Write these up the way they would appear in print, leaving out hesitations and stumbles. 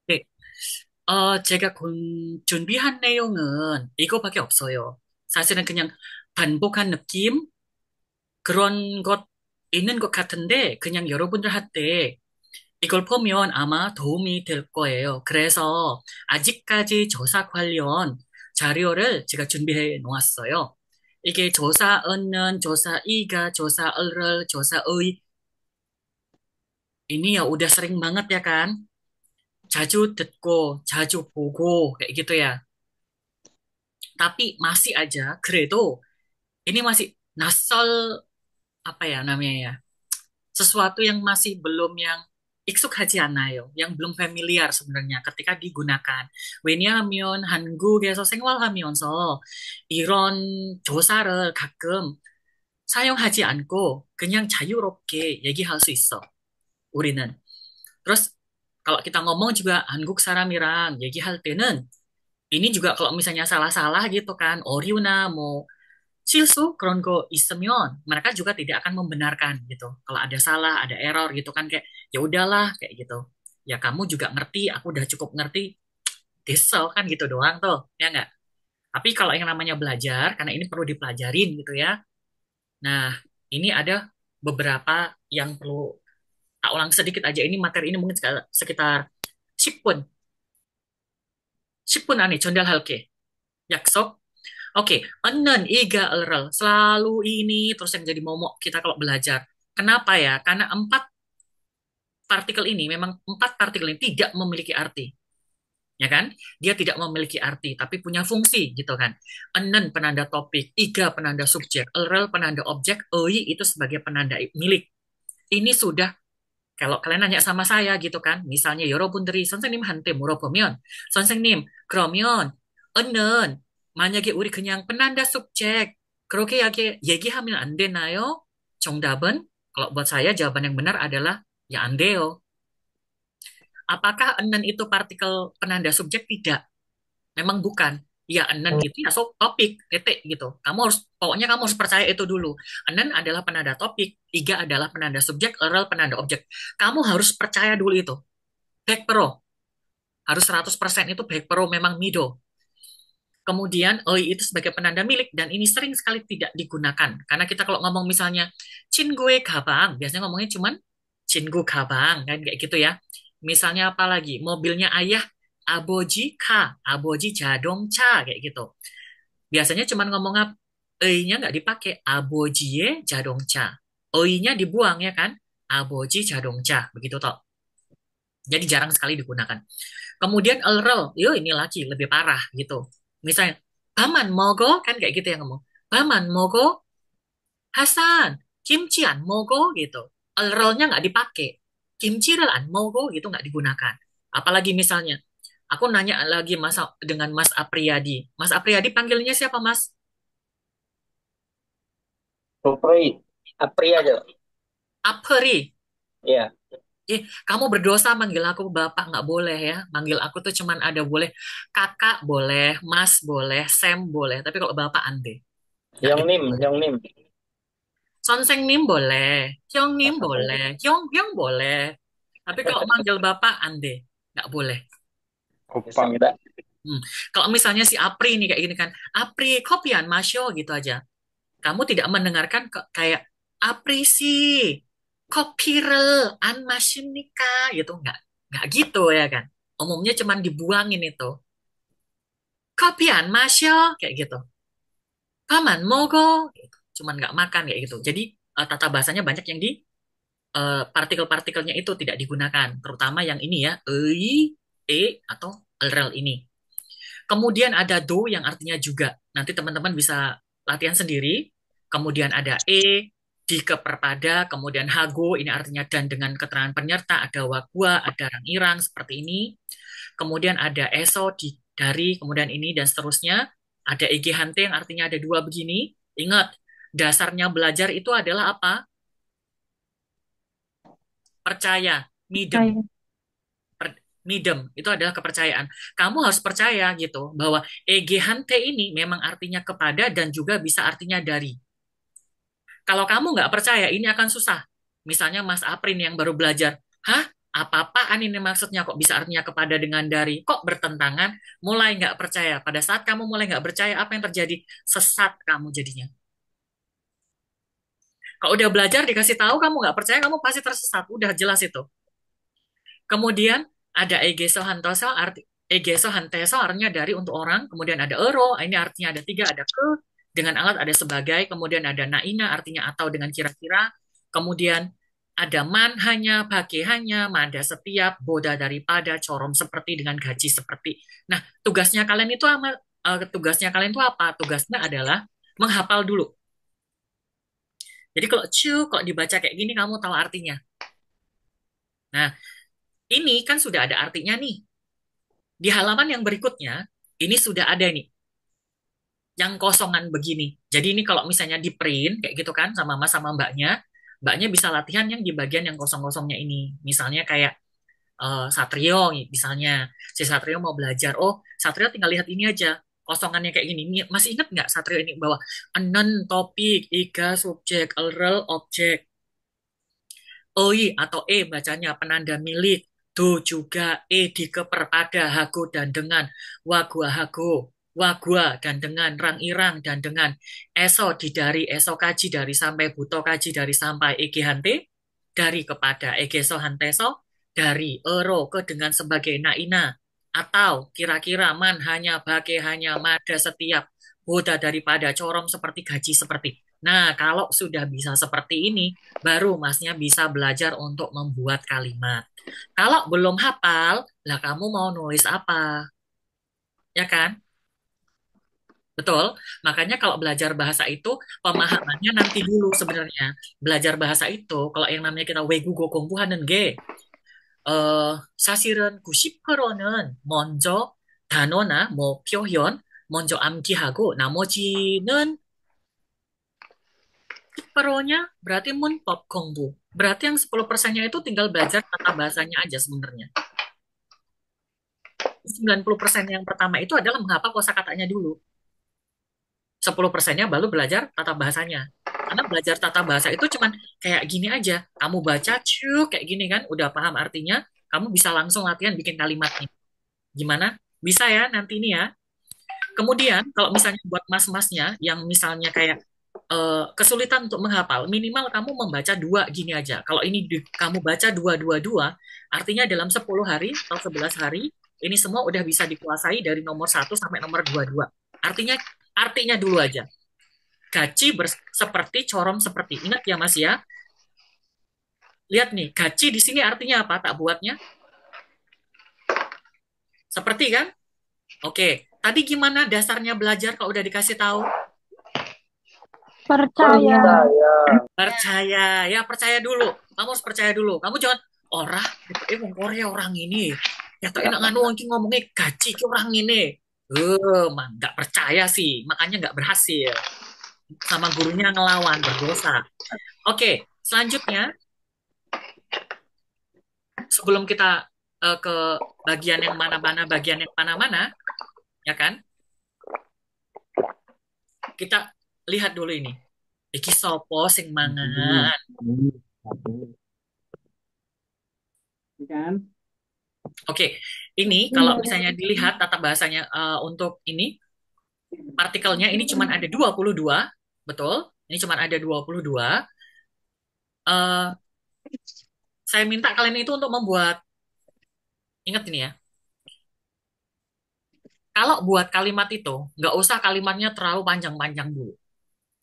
네, 제가 준비한 내용은 이거밖에 없어요. 사실은 그냥 반복한 느낌? 그런 것 있는 것 같은데, 그냥 여러분들한테 이걸 보면 아마 도움이 될 거예요. 그래서 아직까지 조사 관련 자료를 제가 준비해 놓았어요. 이게 조사은는, 조사이가, 조사을, 조사의, ini ya udah sering banget ya kan? Jaju 듣고, 자주 보고, kayak gitu ya. Tapi masih aja, 그래도 ini masih nasal, apa ya namanya ya, sesuatu yang masih belum yang 익숙하지 않아요. yang belum familiar sebenarnya ketika digunakan. 왜냐하면 한국에서 생활하면서 이런 조사를 가끔 사용하지 않고 그냥 자유롭게 얘기할 수 있어, 우리는. Terus kalau kita ngomong juga 한국 사람이랑 얘기할 때는 ini juga kalau misalnya salah-salah gitu kan, 어류나 뭐 실수 그런 거 있으면 mereka juga tidak akan membenarkan gitu. Kalau ada salah, ada error gitu kan kayak ya udahlah kayak gitu. Ya kamu juga ngerti, aku udah cukup ngerti, desel kan gitu doang tuh, ya nggak? Tapi kalau yang namanya belajar, karena ini perlu dipelajarin gitu ya. Nah, ini ada beberapa yang perlu tak ulang sedikit aja. Ini materi ini mungkin sekitar 10분, 10분 안에 전달할게. 약속? Oke, enen, iga, erel. Selalu ini terus yang jadi momok kita kalau belajar. Kenapa ya? Karena memang empat partikel ini tidak memiliki arti. Ya kan? Dia tidak memiliki arti, tapi punya fungsi gitu kan. Enen penanda topik, iga penanda subjek, erel penanda objek, oi itu sebagai penanda milik. Ini sudah kalau kalian nanya sama saya gitu kan, misalnya 여러분들이 선생님한테 물어보면, 선생님, 그러면 은는 만약에 우리 그냥 penanda subjek 그렇게 얘기하면 안 되나요? 정답은 kalau buat saya jawaban yang benar adalah ya 안 돼요. Apakah enen itu partikel penanda subjek? Tidak. Memang bukan. Ya, enen itu ya topik, titik gitu. Pokoknya kamu harus percaya itu dulu. Enen adalah penanda topik, iga adalah penanda subjek, erel penanda objek. Kamu harus percaya dulu itu. Back pro. Harus 100% itu back pro memang mido. Kemudian, oi itu sebagai penanda milik, dan ini sering sekali tidak digunakan. Karena kita kalau ngomong misalnya, 친구의 가방, biasanya ngomongnya cuman, 친구 가방, kan kayak gitu ya. Misalnya apa lagi? Mobilnya ayah, 아버지 카, 아버지 자동차, kayak gitu. Biasanya cuman ngomong apa? E-nya nggak dipakai, 아버지의 자동차. E-nya dibuang ya kan? 아버지 자동차, begitu toh. Jadi jarang sekali digunakan. Kemudian elrel, yo ini lagi lebih parah gitu. Misalnya, paman mogo, kan kayak gitu yang ngomong. Paman mogo, Hasan, kimchi an mogo gitu. Elrelnya nggak dipakai. Kimchi를 안 mogo gitu nggak digunakan. Apalagi misalnya, aku nanya lagi dengan Mas Apriyadi. Mas Apriyadi panggilnya siapa Mas? Supri, Apri aja. Apri. Iya, Kamu berdosa manggil aku bapak, nggak boleh ya. Manggil aku tuh cuman ada boleh kakak boleh, mas boleh, Sam boleh. Tapi kalau bapak ande, nggak diperboleh. Yong Nim. Sonseng Nim boleh, Hyong Nim boleh, Hyong Hyong boleh. Tapi kalau manggil bapak ande, nggak boleh. Kupang kita. Hmm. Kalau misalnya si Apri nih kayak gini kan, Apri kopian Masyo gitu aja. Kamu tidak mendengarkan kayak apresi kopiral an masynika gitu, nggak gitu ya kan. Umumnya cuman dibuangin itu kopian masyo kayak gitu, paman mogo gitu. Cuman nggak makan kayak gitu. Jadi tata bahasanya banyak yang di partikel-partikelnya itu tidak digunakan, terutama yang ini ya, atau rel ini. Kemudian ada do yang artinya juga. Nanti teman-teman bisa latihan sendiri. Kemudian ada di keperpada, kemudian hago, ini artinya dan dengan keterangan penyerta, ada wagua, ada rang-irang, seperti ini. Kemudian ada eso, dari, kemudian ini, dan seterusnya. Ada ege hante yang artinya ada dua begini. Ingat, dasarnya belajar itu adalah apa? Percaya, midem. Saya. Midem itu adalah kepercayaan. Kamu harus percaya gitu bahwa egehante ini memang artinya kepada dan juga bisa artinya dari. Kalau kamu nggak percaya, ini akan susah. Misalnya Mas Aprin yang baru belajar, hah? Apa-apaan ini maksudnya, kok bisa artinya kepada dengan dari, kok bertentangan, mulai nggak percaya. Pada saat kamu mulai nggak percaya, apa yang terjadi? Sesat kamu jadinya. Kalau udah belajar dikasih tahu kamu nggak percaya, kamu pasti tersesat. Udah jelas itu. Kemudian ada egeso hantoso, egeso hanteso artinya dari untuk orang. Kemudian ada ero, ini artinya ada tiga, ada ke, dengan alat ada sebagai. Kemudian ada naina artinya atau dengan kira-kira. Kemudian ada man hanya, bage hanya, mada setiap, boda daripada, corom seperti, dengan gaji seperti. Nah, tugasnya kalian itu apa? Tugasnya adalah menghafal dulu. Jadi kalau kok dibaca kayak gini kamu tahu artinya. Nah, ini kan sudah ada artinya nih. Di halaman yang berikutnya, ini sudah ada nih, yang kosongan begini. Jadi ini kalau misalnya di print, kayak gitu kan, sama mas sama mbaknya, mbaknya bisa latihan yang di bagian yang kosong-kosongnya ini. Misalnya kayak Satrio, misalnya. Si Satrio mau belajar, oh Satrio tinggal lihat ini aja, kosongannya kayak gini. Masih ingat nggak Satrio ini bahwa anon, topik, iga, subjek, rel, objek. Oi atau bacanya penanda milik. Do juga di keperpada hago dan dengan wagua hago wagua dan dengan rang irang dan dengan eso di dari eso kaji dari sampai buto kaji dari sampai ege hante dari kepada ege so hanteso dari ero ke dengan sebagai naina atau kira-kira man hanya bage hanya mada setiap boda daripada corom seperti gaji seperti. Nah, kalau sudah bisa seperti ini, baru masnya bisa belajar untuk membuat kalimat. Kalau belum hafal, lah kamu mau nulis apa? Ya kan? Betul. Makanya kalau belajar bahasa itu, pemahamannya nanti dulu sebenarnya. Belajar bahasa itu, kalau yang namanya kita 외국어 공부하는 게, 사실은 90%는 먼저 단어나 뭐 표현 먼저 암기하고 나머지는 10%-nya berarti 문법 공부. Berarti yang 10%-nya itu tinggal belajar tata bahasanya aja sebenarnya. 90% yang pertama itu adalah menghafal kosakatanya dulu. 10%-nya baru belajar tata bahasanya. Karena belajar tata bahasa itu cuman kayak gini aja. Kamu baca cuk kayak gini kan, udah paham artinya, kamu bisa langsung latihan bikin kalimatnya. Gimana? Bisa ya nanti ini ya. Kemudian kalau misalnya buat mas-masnya yang misalnya kayak kesulitan untuk menghafal, minimal kamu membaca dua gini aja. Kalau ini kamu baca dua, dua, dua, artinya dalam 10 hari atau 11 hari, ini semua udah bisa dikuasai dari nomor satu sampai nomor dua dua. Artinya artinya dulu aja. Gaji seperti, corom seperti. Ingat ya Mas ya. Lihat nih, gaji di sini artinya apa? Tak buatnya. Seperti kan? Oke. Tadi gimana dasarnya belajar kalau udah dikasih tahu? Percaya. Percaya, ya percaya dulu. Kamu harus percaya dulu. Kamu jangan orang, wong Korea orang ini. Ya tuh enak nganu ngomongnya gaji ke orang ini. Mah nggak percaya sih, makanya nggak berhasil. Sama gurunya ngelawan, berdosa. Oke, selanjutnya sebelum kita ke bagian yang mana-mana, ya kan? Kita lihat dulu ini. Iki sopo sing mangan. Kan? Oke, ini kalau misalnya dilihat tata bahasanya untuk ini, partikelnya ini cuma ada 22, betul? Ini cuma ada 22. Eh, saya minta kalian itu untuk membuat, ingat ini ya, kalau buat kalimat itu, nggak usah kalimatnya terlalu panjang-panjang dulu.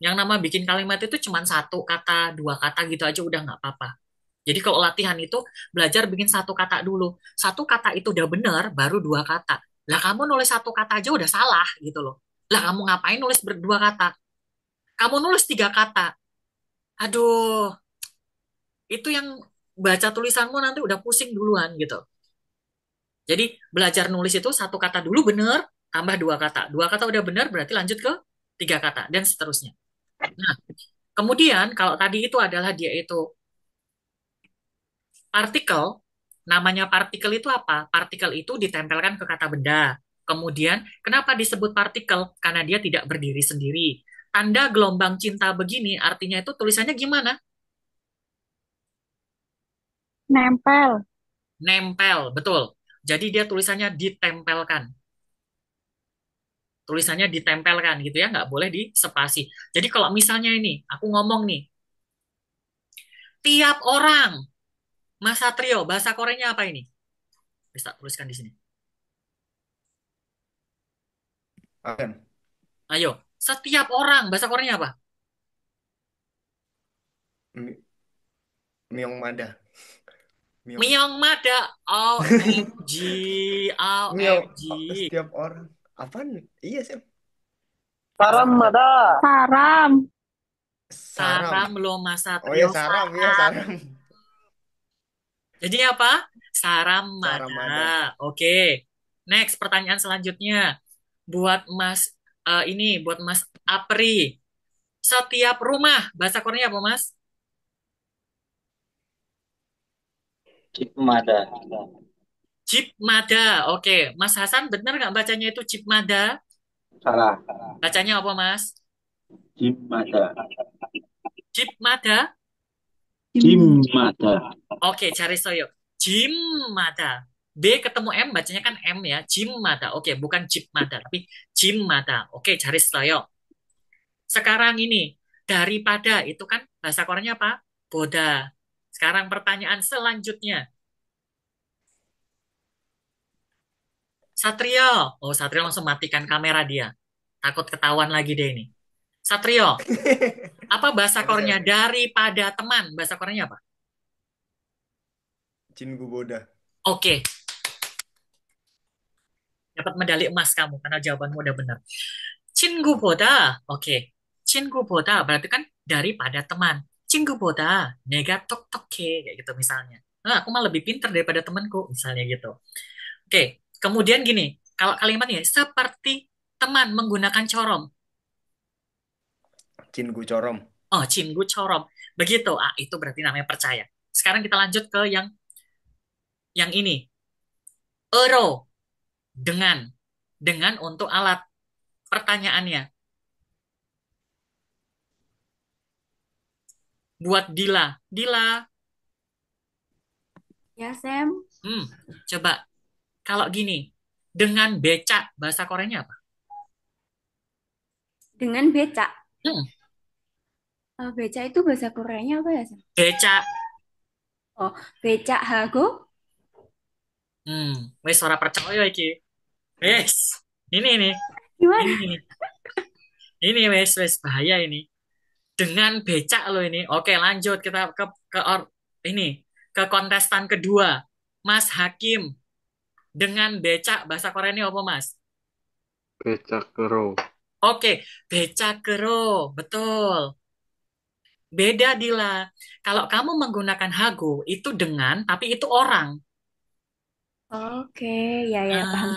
Yang nama bikin kalimat itu cuma satu kata, dua kata gitu aja udah nggak apa-apa. Jadi kalau latihan itu belajar bikin satu kata dulu. Satu kata itu udah benar, baru dua kata. Lah kamu nulis satu kata aja udah salah gitu loh. Lah kamu ngapain nulis berdua kata? Kamu nulis tiga kata. Aduh, itu yang baca tulisanmu nanti udah pusing duluan gitu. Jadi belajar nulis itu satu kata dulu bener, tambah dua kata. Dua kata udah bener, berarti lanjut ke tiga kata, dan seterusnya. Nah, kemudian kalau tadi itu adalah dia itu partikel, namanya partikel itu apa? Partikel itu ditempelkan ke kata benda. Kemudian, kenapa disebut partikel? Karena dia tidak berdiri sendiri. Tanda gelombang cinta begini, artinya itu tulisannya gimana? Nempel. Nempel, betul. Jadi dia tulisannya ditempelkan. Tulisannya ditempelkan gitu ya, nggak boleh di spasi. Jadi kalau misalnya ini, aku ngomong nih, tiap orang, Mas Satrio, bahasa Koreanya apa ini? Bisa tuliskan di sini. Akan. Ayo, setiap orang, bahasa Koreanya apa? Mi- Myong Mada. Myong. Myeongmada. OMG, Myong. OMG. Setiap orang. Apaan? Iya sih. Saram ada. Saram. Saram. Saram loh Mas Oh ya Satrio, saram, ya saram. saram. Jadi apa? Saramada. Saram ada. Oke. Next, pertanyaan selanjutnya. Buat Mas buat Mas Apri. Setiap rumah, bahasa Koreanya apa, Mas? Cipmada. Cipmada. Oke, Mas Hasan benar nggak bacanya itu Cipmada? Salah. Bacanya apa, Mas? Cipmada. Cipmada. Cimada. Oke, cari soyo. Cimada. B ketemu M, bacanya kan M ya. Cimada. Oke, bukan Cipmada, tapi Cimada. Oke, cari soyo. Sekarang ini, daripada itu kan bahasa Koreanya apa? Boda. Sekarang pertanyaan selanjutnya. Satrio. Oh, Satrio langsung matikan kamera dia. Takut ketahuan lagi deh ini. Satrio, apa bahasa Apa Koreanya saya? daripada teman? Bahasa Koreanya apa? Cinggu Boda. Oke, dapat medali emas kamu karena jawabanmu udah benar. 친구보다. Oke. 친구보다 berarti kan daripada teman. 친구보다 내가 똑똑해 kayak gitu misalnya. Nah, aku mah lebih pintar daripada temanku misalnya gitu. Oke, kemudian gini, kalau kalimatnya seperti teman menggunakan corom. Cinggu Corom. Oh, 친구 corom. Begitu. Ah, itu berarti namanya percaya. Sekarang kita lanjut ke yang ini. Ero dengan untuk alat. Pertanyaannya buat Dila. Dila, Ya, Sam. hmm, coba kalau gini, dengan becak bahasa Koreanya apa? Dengan becak. Hmm, Becak itu bahasa Koreanya apa ya, Sam? becak. Oh, becak hago. Hmm, wes ora percaya iki. Wes, ini nih, ini Gimana? nih, ini wes bahaya ini. Dengan becak lo ini. Oke, lanjut kita ini ke kontestan kedua. Mas Hakim dengan becak bahasa Koreanya apa, Mas? Becakero. Oke, becakero, betul. Beda Dila. Kalau kamu menggunakan hago itu dengan, tapi itu orang. Oke, ya ya paham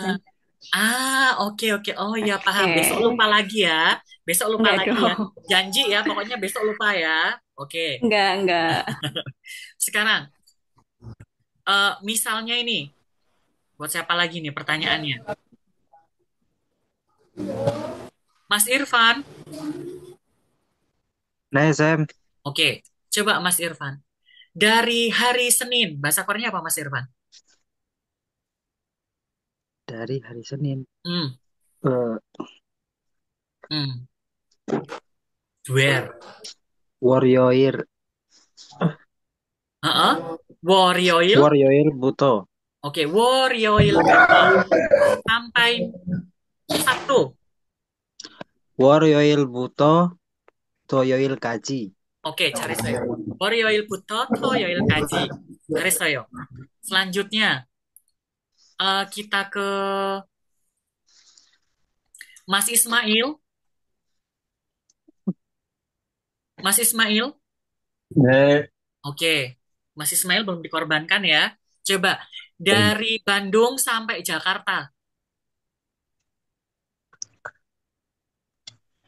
Ah, Sam. oke oke. Oh ya paham. Besok Oke. lupa lagi ya. Besok lupa Enggak lagi ya. dong. Janji ya, pokoknya besok lupa ya. Oke. Enggak. Sekarang, misalnya ini, buat siapa lagi nih pertanyaannya? Mas Irfan. Nah, Sam. Oke, coba Mas Irfan. Dari hari Senin, bahasa Koreanya apa Mas Irfan? Dari hari Senin. Hmm, Eh, hmm. Where? Warrior. Heeh. Warioil. Warrior Buto. Oke, Warioil Buto. Sampai Sabtu. Warrior Buto. Toyoil Kaji. Oke, cari saya. Warioil Buto, Toyoil Kaji. Cari saya. Selanjutnya, kita ke Mas Ismail. Mas Ismail. Nah, Oke, Mas Ismail belum dikorbankan ya. Coba dari Bandung sampai Jakarta.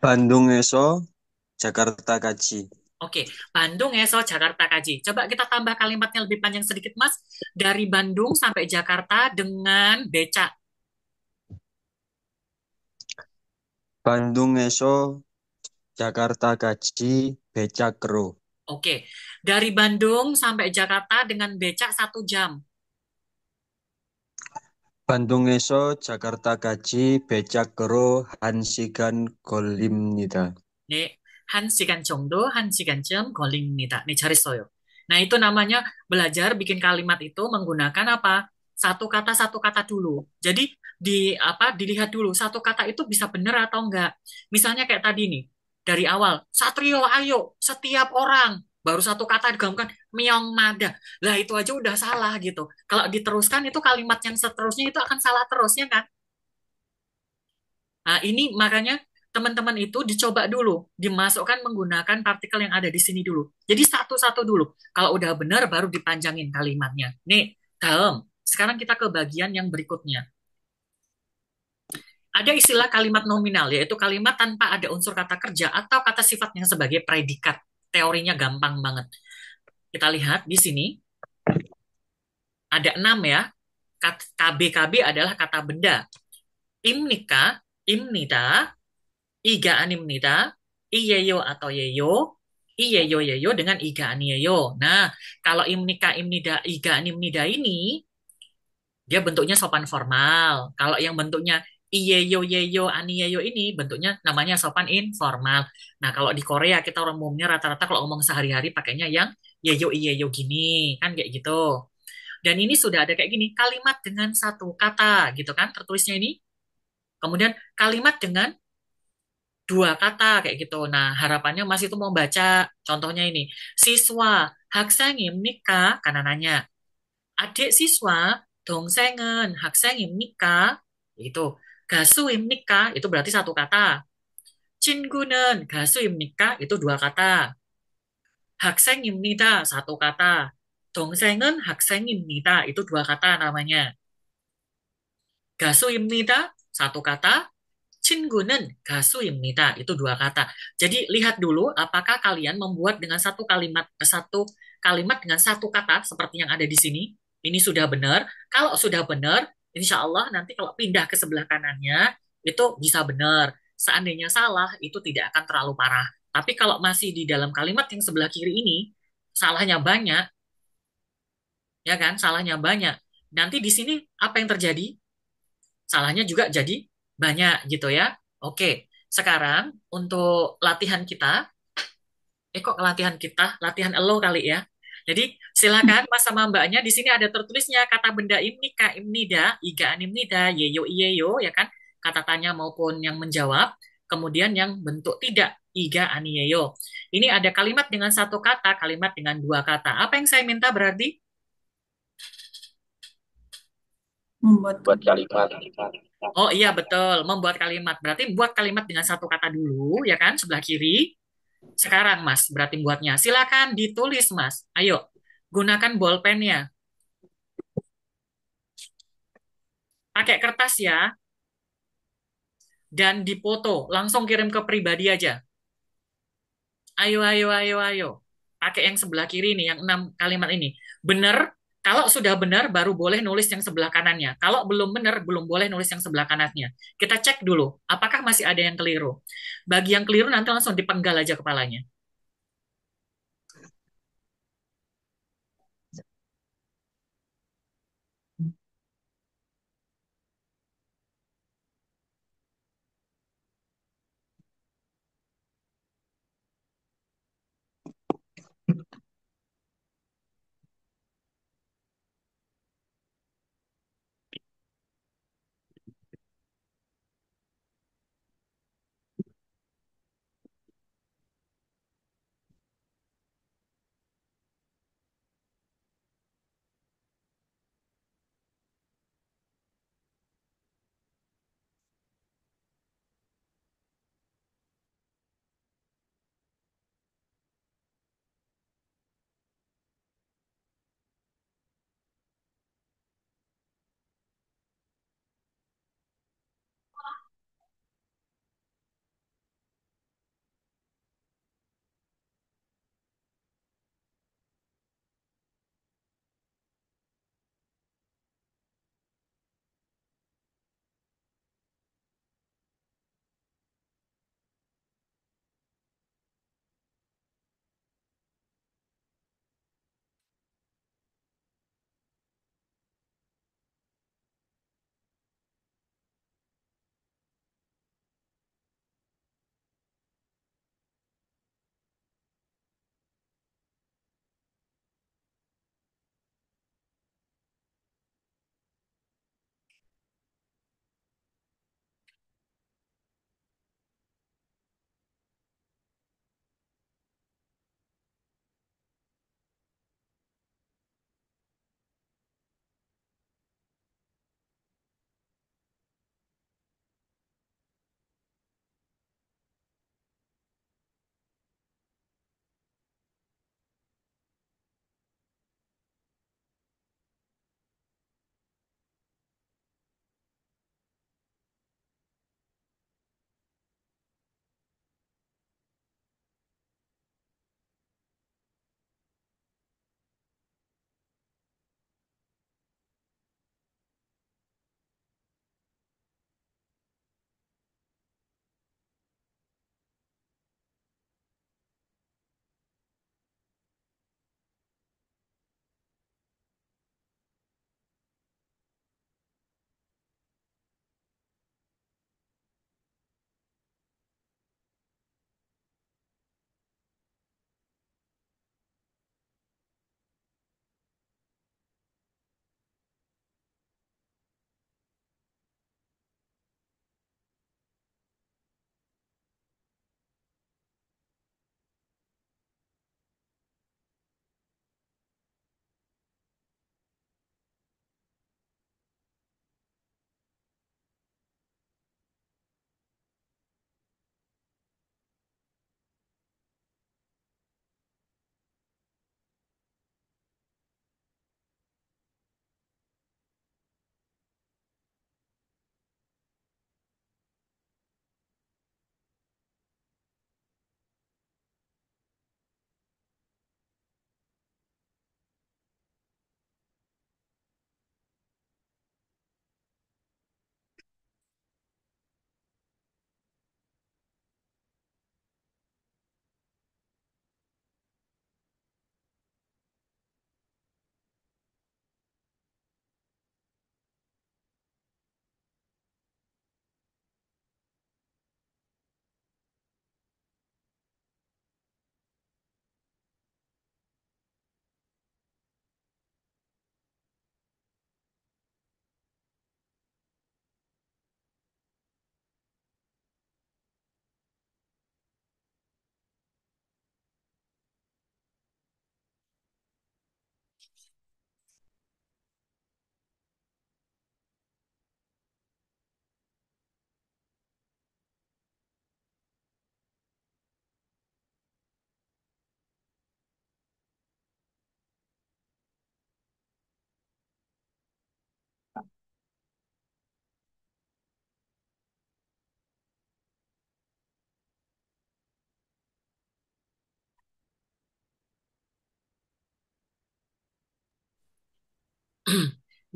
Bandung Eso, Jakarta Kaji. Oke, Bandung ya, so Jakarta Kaji. Coba kita tambah kalimatnya lebih panjang sedikit, Mas. Dari Bandung sampai Jakarta dengan becak. Bandung Eso, Jakarta Kaji, Becakro. Oke, dari Bandung sampai Jakarta dengan becak 1 jam. Bandung에서 자카르타 가지 배차크로 1시간 걸립니다. 네, 1시간 정도, 1시간쯤 걸립니다. nih, 잘했어요. Nah, itu namanya belajar bikin kalimat itu menggunakan apa? Satu kata dulu. Jadi dilihat dulu satu kata itu bisa benar atau enggak. Misalnya kayak tadi nih, dari awal, Satrio, ayo, setiap orang. Baru satu kata digabungkan, Myong Mada. Lah, itu aja udah salah gitu. Kalau diteruskan itu kalimat yang seterusnya itu akan salah terus, ya kan? Nah, ini makanya teman-teman itu dicoba dulu, dimasukkan menggunakan partikel yang ada di sini dulu. Jadi satu-satu dulu. Kalau udah benar, baru dipanjangin kalimatnya. Nih, dalam. Sekarang kita ke bagian yang berikutnya. Ada istilah kalimat nominal, yaitu kalimat tanpa ada unsur kata kerja atau kata sifat yang sebagai predikat. Teorinya gampang banget. Kita lihat di sini, ada 6 ya. KB adalah kata benda. Imnika, imnida, iga animnida, iyeyo atau yeyo, iyeyo yeyo dengan iga aniyeyo. Nah, kalau imnika, imnida, iga animnida ini, dia bentuknya sopan formal. Kalau yang bentuknya iyeyo yeyo aniyeyo ini bentuknya namanya sopan informal. Nah, kalau di Korea kita orang umumnya rata-rata kalau ngomong sehari-hari pakainya yang yeyo iyeyo gini, kan kayak gitu. Dan ini sudah ada kayak gini, kalimat dengan satu kata gitu kan tertulisnya ini. Kemudian kalimat dengan dua kata kayak gitu. Nah, harapannya Mas itu mau baca contohnya ini. Siswa, 학생입니까? Karena nanya. Adik siswa, 동생은 학생입니까? Itu. 가수입니까? Itu berarti satu kata. 친구는 가수입니까? Itu dua kata. 학생입니다. Satu kata. 동생은 학생입니다. Itu dua kata namanya. 가수입니다. Satu kata. 친구는 가수입니다. Itu dua kata. Jadi lihat dulu apakah kalian membuat dengan satu kalimat dengan satu kata seperti yang ada di sini. Ini sudah benar. Kalau sudah benar, insya Allah nanti kalau pindah ke sebelah kanannya itu bisa benar. Seandainya salah, itu tidak akan terlalu parah. Tapi kalau masih di dalam kalimat yang sebelah kiri ini, salahnya banyak, ya kan? Salahnya banyak. Nanti di sini apa yang terjadi? Salahnya juga jadi banyak gitu ya. Oke, sekarang untuk latihan kita, kok latihan kita, latihan elo kali ya. Jadi silakan Mas sama Mbaknya di sini ada tertulisnya kata benda imnika, imnida, iga animnida, yeyo iyeyo ya kan, kata tanya maupun yang menjawab. Kemudian yang bentuk tidak, iga aniyeyo. Ini ada kalimat dengan satu kata, kalimat dengan dua kata. Apa yang saya minta berarti? Membuat buat kalimat. Oh iya betul, membuat kalimat. Berarti buat kalimat dengan satu kata dulu, ya kan, sebelah kiri. Sekarang Mas, berarti buatnya. Silakan ditulis Mas. Ayo, gunakan bolpennya. Pakai kertas ya, dan dipoto. Langsung kirim ke pribadi aja. Ayo, ayo, ayo, ayo. Pakai yang sebelah kiri nih, yang 6 kalimat ini. Benar, kalau sudah benar baru boleh nulis yang sebelah kanannya. Kalau belum benar, belum boleh nulis yang sebelah kanannya. Kita cek dulu, apakah masih ada yang keliru. Bagi yang keliru nanti langsung dipenggal aja kepalanya.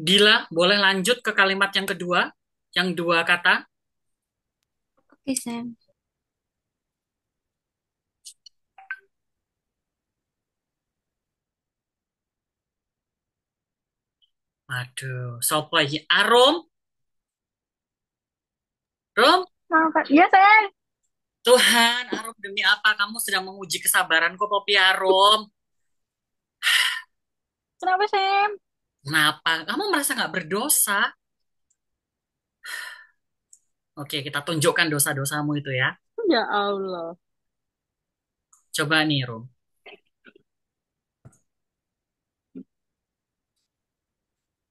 Dila, boleh lanjut ke kalimat yang kedua, yang dua kata. Oke, Sam. Aduh, sopo iki? Arum, Rum. Iya, Sam. Tuhan, Arum demi apa kamu sedang menguji kesabaranku, Popi Arum? Kenapa, Sam? Kenapa? Kamu merasa nggak berdosa? Oke, kita tunjukkan dosa-dosamu itu ya. Ya Allah. Coba nih, Rum.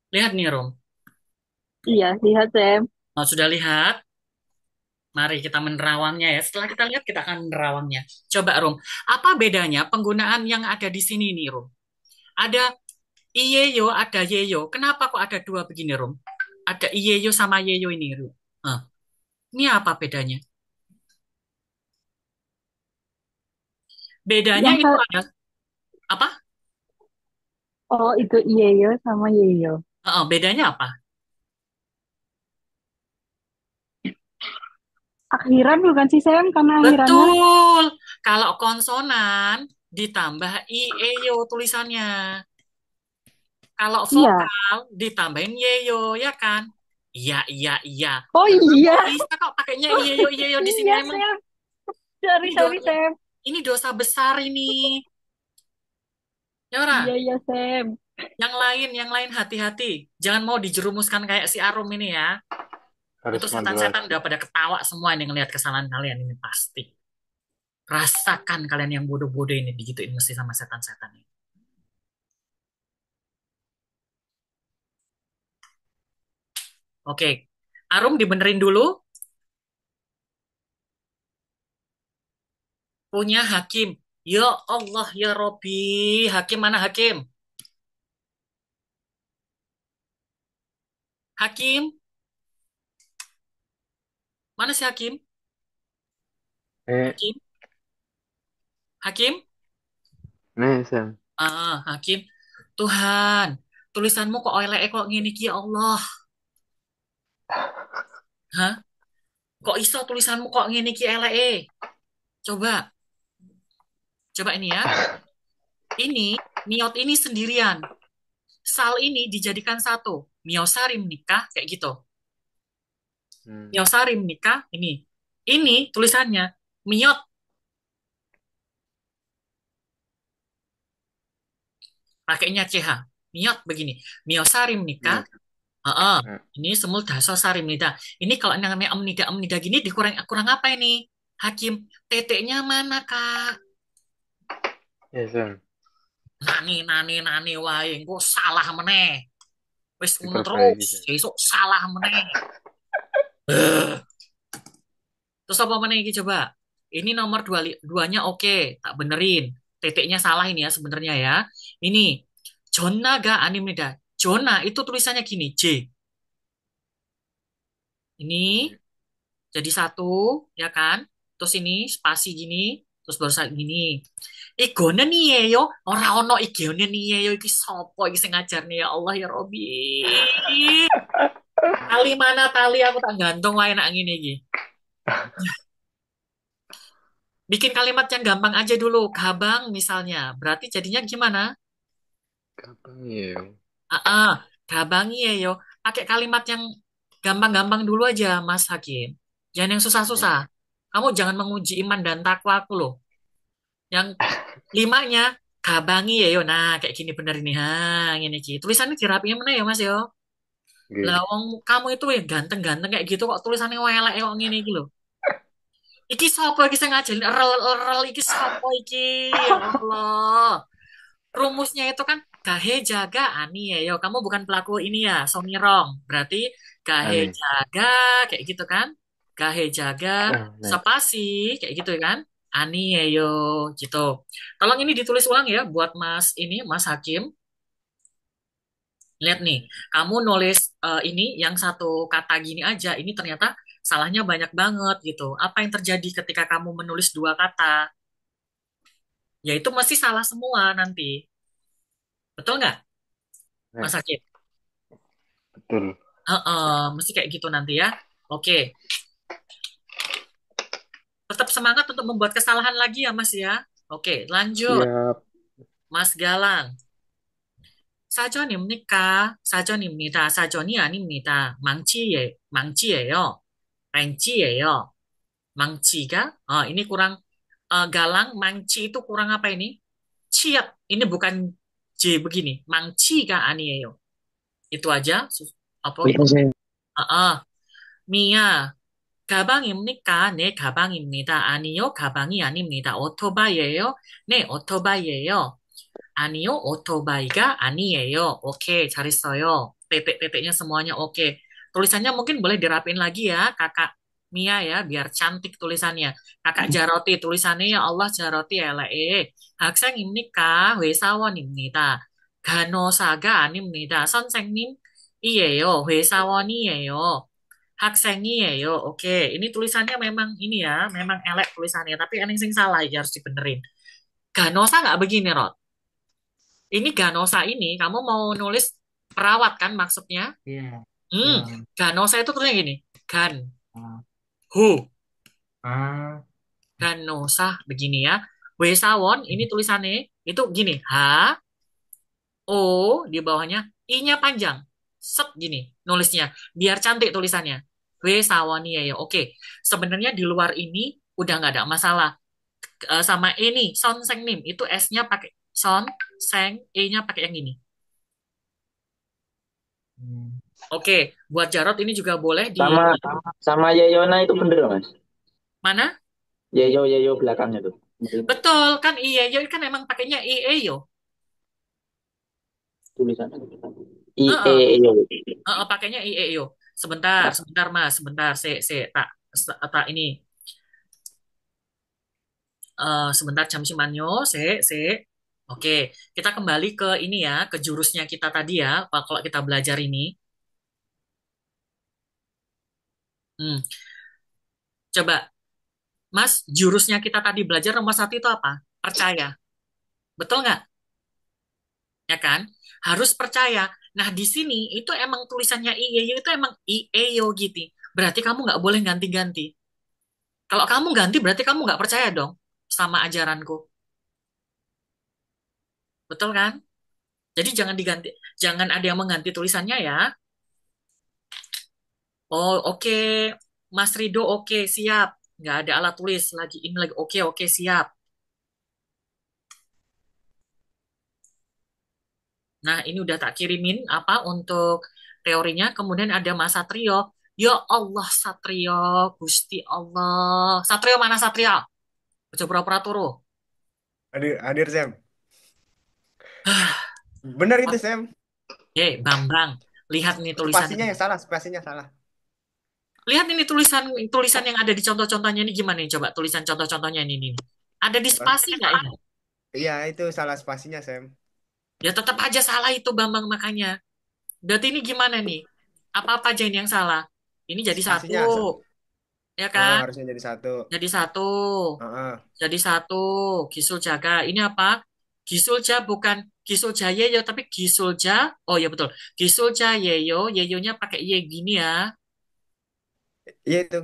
Lihat nih, Rum. Iya, lihat, Sam. Oh, sudah lihat? Mari kita menerawangnya ya. Setelah kita lihat, kita akan menerawangnya. Coba, Rum. Apa bedanya penggunaan yang ada di sini nih, Rum? Ada iyeyo, ada yeyo. Kenapa kok ada dua begini, Rum? Ada iyeyo sama yeyo ini, Rum. Hah, ini apa bedanya? Bedanya Yang itu ada apa? oh itu Iyeyo sama Yeyo. Bedanya apa? Akhiran bukan sih, Sam? Karena akhirannya. Betul. Kalau konsonan ditambah IEYO tulisannya. Kalau Iya. vokal ditambahin YEYO, ya kan? Iya, iya, iya. Oh iya. Bisa kok pakainya IEYO, IEYO di sini Iya, emang. Sam. Sorry, Ini, sorry, Sam. ini dosa besar ini. Ya ora? Iya, Sam. Yang lain hati-hati. Jangan mau dijerumuskan kayak si Arum ini ya. Harus Itu setan-setan moderasi. udah pada ketawa semua nih ngelihat kesalahan kalian ini pasti. Rasakan kalian yang bodoh-bodoh ini digituin mesti sama setan-setan ini. Oke, Arum dibenerin dulu. Punya Hakim. Ya Allah, ya Robi. Hakim mana Hakim? Hakim? Mana si Hakim? Eh, Hakim? Hakim? nih Sam. Hakim. Tuhan, tulisanmu kok elek kok ngene iki ya Allah. Hah? Kok iso tulisanmu kok ngene iki elek? Coba, coba ini ya. Ini, niot ini sendirian. Sal ini dijadikan satu. Miosarim nikah, kayak gitu. Miosarim nikah, ini. Ini tulisannya, miot. Pakainya CH. Miot begini. Miosarim nikah. Ini semul daso sarim nida. Ini kalau namanya amnida gini dikurang kurang apa ini? Hakim, teteknya mana kak? Ya Sam. Nani wae, engko salah meneh. Wis ngono Diperbaiki terus, Sam. besok salah meneh. Terus apa meneh iki coba? Ini nomor duanya oke, tak benerin. Teteknya salah ini ya sebenarnya ya. Ini Jonaga animida. Jona itu tulisannya gini, J. Ini jadi satu, ya kan? Terus ini spasi gini, terus baru saat gini. Igone nih yo, ora ono igone nih yo iki sopo iki sing ngajar nih ya Allah ya Robi. Tali mana tali aku tak gantung wae nak ngene iki. Bikin kalimat yang gampang aja dulu. Gabang misalnya. Berarti jadinya gimana? Gampang ya. Gabangi ya yo. Pakai kalimat yang gampang-gampang dulu aja, Mas Hakim. Jangan yang susah-susah. Kamu jangan menguji iman dan takwa aku loh. Yang limanya, gabangi ya yo. Nah, kayak gini bener ini. Ha, ini Ki. Tulisannya dirapiin mana ya, Mas yo? Lah, Gitu. wong kamu itu ya ganteng-ganteng kayak gitu kok tulisannya welek kok ngene iki lho. Iki sapa iki sing ngajari rel iki sapa iki? Ya Allah. Rumusnya itu kan gahe jaga ani ya yo. Kamu bukan pelaku ini ya, Somirong. Berarti gahe Ani. jaga kayak gitu kan? Gahe jaga Nah. spasi kayak gitu kan? Ani ya yo gitu. Tolong ini ditulis ulang ya buat Mas ini Mas Hakim. Lihat nih, kamu nulis ini yang satu kata gini aja, ini ternyata salahnya banyak banget gitu. Apa yang terjadi ketika kamu menulis dua kata? Ya itu masih salah semua nanti. Betul nggak, Nah. Mas Hakim? betul. Mesti kayak gitu nanti ya. Oke, tetap semangat untuk membuat kesalahan lagi ya Mas ya. Oke, lanjut. Siap. Mas Galang. 사전입니까? 사전입니다. 사전이 아닙니다. 망치예요. 랭치예요. 망치가, ini kurang, galang, 망치 itu kurang apa ini? Ciat, ini bukan J begini. 망치가 아니에요. Itu aja. Apa? Iya, Sam. 미야, 가방입니까? 네, 가방입니다. 아니요, 가방이 아닙니다. 오토바이예요? 네, 오토바이예요. 아니요, 오토바이가 아니에요. Oke, 잘했어요. Titik-titiknya semuanya oke. Tulisannya mungkin boleh dirapin lagi ya, Kakak Mia ya, biar cantik tulisannya. Kakak Jaroti, tulisannya ya Allah Jaroti LE. 학생입니까? 회사원입니다. 간호사가 아닙니다. 선생님, 이에요. 회사원이에요. 학생이에요. Oke, ini tulisannya memang ini ya, memang elek tulisannya. Tapi yang sing salah ya harus dibenerin. Ganosa nggak begini, Rod. Ini Ganosa ini, kamu mau nulis perawat kan maksudnya? Iya. Ganosa itu tulisnya gini. Gan, Ah. hu, Ah. Ganosa begini ya. Wesawon ini tulisannya itu gini. H, O di bawahnya. I-nya panjang. Set gini nulisnya. Biar cantik tulisannya. Wesawon ya. Oke. Sebenarnya di luar ini udah nggak ada masalah. Sama ini, son seng nim. Itu S-nya pakai son, seng, E-nya pakai yang ini. Oke, buat Jarot ini juga boleh di Sama Yeyona itu bener Mas. mana? Yeyo belakangnya tuh. Betul kan IEYO kan emang pakainya IEYO. Tulisannya Heeh, Ieo. pakainya IEYO. Sebentar Mas, sebentar. Tak ini. Sebentar Jamsimanyo, Oke, kita kembali ke ini ya, ke jurusnya kita tadi ya, kalau kita belajar ini. Coba, Mas, jurusnya kita tadi belajar nomor 1 itu apa? Percaya. Betul nggak? Ya kan? Harus percaya. Nah, di sini itu emang tulisannya IEYO itu emang IEYO gitu. Berarti kamu nggak boleh ganti-ganti. Kalau kamu ganti, berarti kamu nggak percaya dong sama ajaranku. Betul kan? Jadi jangan diganti, jangan ada yang mengganti tulisannya ya. Oh, oke. Mas Rido, oke, siap. Nggak ada alat tulis lagi. Ini lagi, oke, siap. Nah, ini udah tak kirimin apa untuk teorinya. Kemudian ada Mas Satrio. Ya Allah, Satrio. Gusti Allah. Satrio mana Satrio? Coba pura-pura turu. Hadir Sam. Benar itu Sam. Bambang. Lihat nih Spasinya tulisannya. yang salah, spasinya salah. Lihat ini tulisan yang ada di contoh-contohnya ini gimana nih? Coba tulisan contoh-contohnya ini. Ada di spasi nggak ini? Iya, itu salah spasinya Sam. Ya tetap aja salah itu Bambang makanya. Berarti ini gimana nih? Apa-apa aja ini yang salah? Ini jadi Spasinya satu. Ya kan? harusnya jadi satu. Jadi satu. Heeh. Jadi satu. Gisul jaga. Ini apa? Gisulja bukan Gisulja Yeyo tapi Gisulja. Oh ya betul. Gisulja Yeyo. Yeyonya pakai Y gini ya. Iya itu.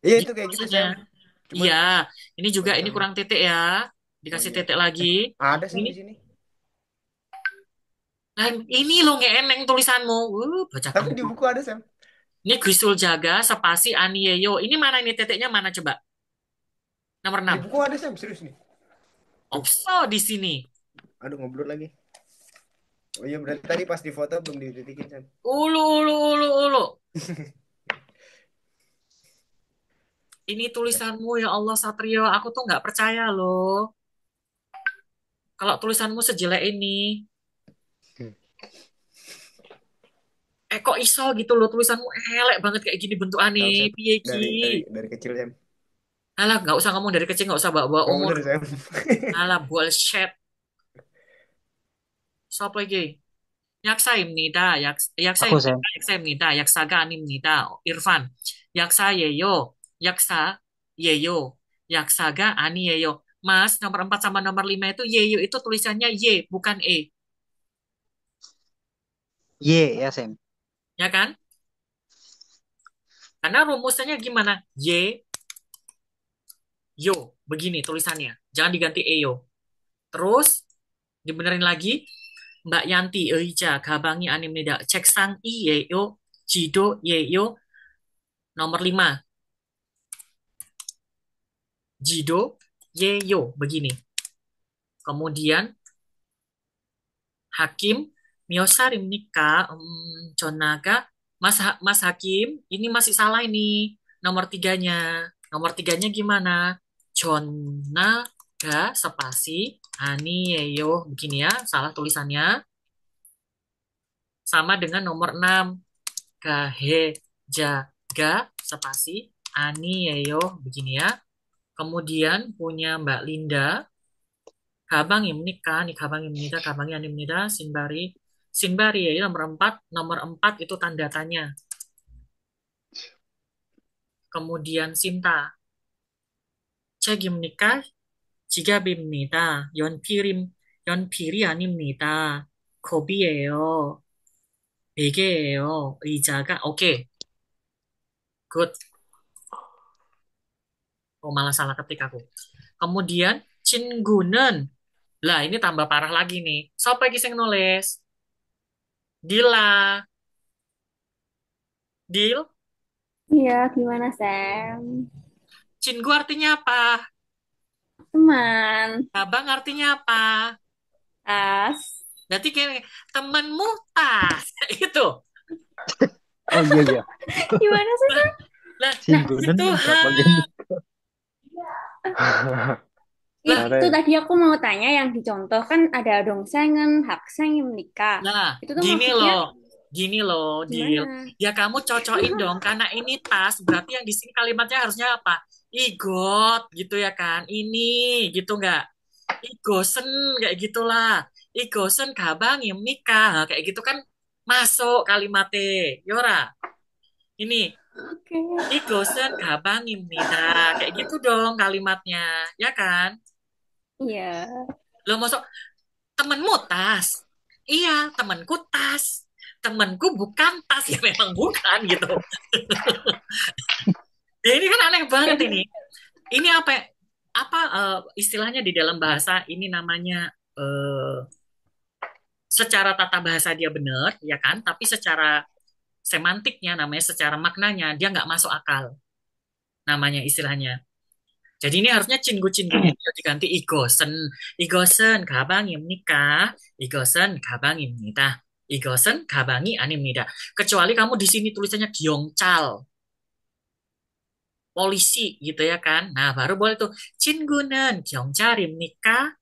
Iya itu Gitu kayak gitu maksudnya. Sam. Cuma Iya. Ini juga ini sama. kurang titik ya. Dikasih Oh, iya. titik lagi. Ada Sam Ini di sini. Nah, ini lo nggak eneng tulisanmu. Baca Tapi kamu. di buku ada Sam. Ini Gisul Jaga, spasi Aniyeyo. Ini mana ini titiknya mana coba? Nomor Di 6. buku ada Sam, serius nih. Opso di sini. Aduh, ngobrol lagi. Oh iya, berarti tadi pas di foto belum dititikin Sam. Ulu. Ini tulisanmu ya Allah Satrio. Aku tuh nggak percaya loh. Kalau tulisanmu sejelek ini. Kok iso gitu loh tulisanmu elek banget kayak gini bentukannya. Tahu Sam. Piye ki? Dari kecil Sam. Alah, nggak usah ngomong dari kecil, nggak usah bawa-bawa Oh umur. bener Sam. Alah, bullshit. Siapa lagi? 약사입니다. Aku, Sam. 약사입니다. 약사가 아닙니다. Irfan. 약사예요. 약사예요. 약사가 아니에요. Mas, nomor 4 sama nomor 5 itu yeyo itu tulisannya Y, bukan E. Y ya, Sam. Ya kan? Karena rumusnya gimana? Y, yo. Begini tulisannya. Jangan diganti eyo. Terus, dibenerin lagi. Mbak Yanti, Eija, 가방이 아닙니다. 책상이에요. 지도예요. Nomor 5. 지도예요. Begini. Kemudian, Hakim, Miosarimnika, Jonaga, Mas Hakim, ini masih salah ini. Nomor tiganya gimana? Jonaga, spasi, Aniyeyo. Begini ya, salah tulisannya. Sama dengan nomor 6. Gahe, jaga, spasi, Aniyeyo. Begini ya. Kemudian punya Mbak Linda. 가방입니까? nih 가방입니다. 가방이 아닙니다. 신발이. 신발이에요. nomor 4. Nomor 4 itu tanda tanya. Kemudian Sinta. 책입니까? 지갑입니다. 연필이 아닙니다. 컵이에요. 베개예요. 의자가. Oke. Good. Oh, malah salah ketik aku. Kemudian 친구는. Lah, ini tambah parah lagi nih. Siapa yang nulis? Dila. Dil. Iya, gimana Sam? Cinggu artinya apa? Teman, Abang artinya apa? tas. Berarti kayak temenmu tas. Itu. Oh iya iya. Gimana sih Sam? Lah, Singgunan itu bagian Itu tadi aku mau tanya yang dicontoh kan ada dongsengen, haksengen, nikah. Nah, Itu tuh gini maksudnya loh. Gini loh, Dil. gimana? Ya kamu cocokin dong karena ini tas, berarti yang di sini kalimatnya harusnya apa? Igot gitu ya kan. Ini gitu nggak? Igosen kayak gitulah. Igosen kabang yang nikah. Nah, kayak gitu kan masuk kalimatnya. Yora. Ini Oke. igosen kabang nikah. Kayak gitu dong kalimatnya, ya kan? Iya. Lo masuk temenmu tas. Iya, temenku tas. Temenku bukan tas. Ya memang bukan gitu. Ya ini kan aneh banget ini. Ini apa istilahnya di dalam bahasa ini namanya secara tata bahasa dia benar, ya kan? Tapi secara semantiknya namanya secara maknanya dia nggak masuk akal. Namanya istilahnya. Jadi ini harusnya cingu-cingunya dia diganti igosen. 이것은 가방입니까? 이것은 가방입니다. 이것은 가방이 아닙니다. Kecuali kamu di sini tulisannya gyongcal. Polisi gitu ya kan. Nah, baru boleh tuh. 친구는 경찰입니까?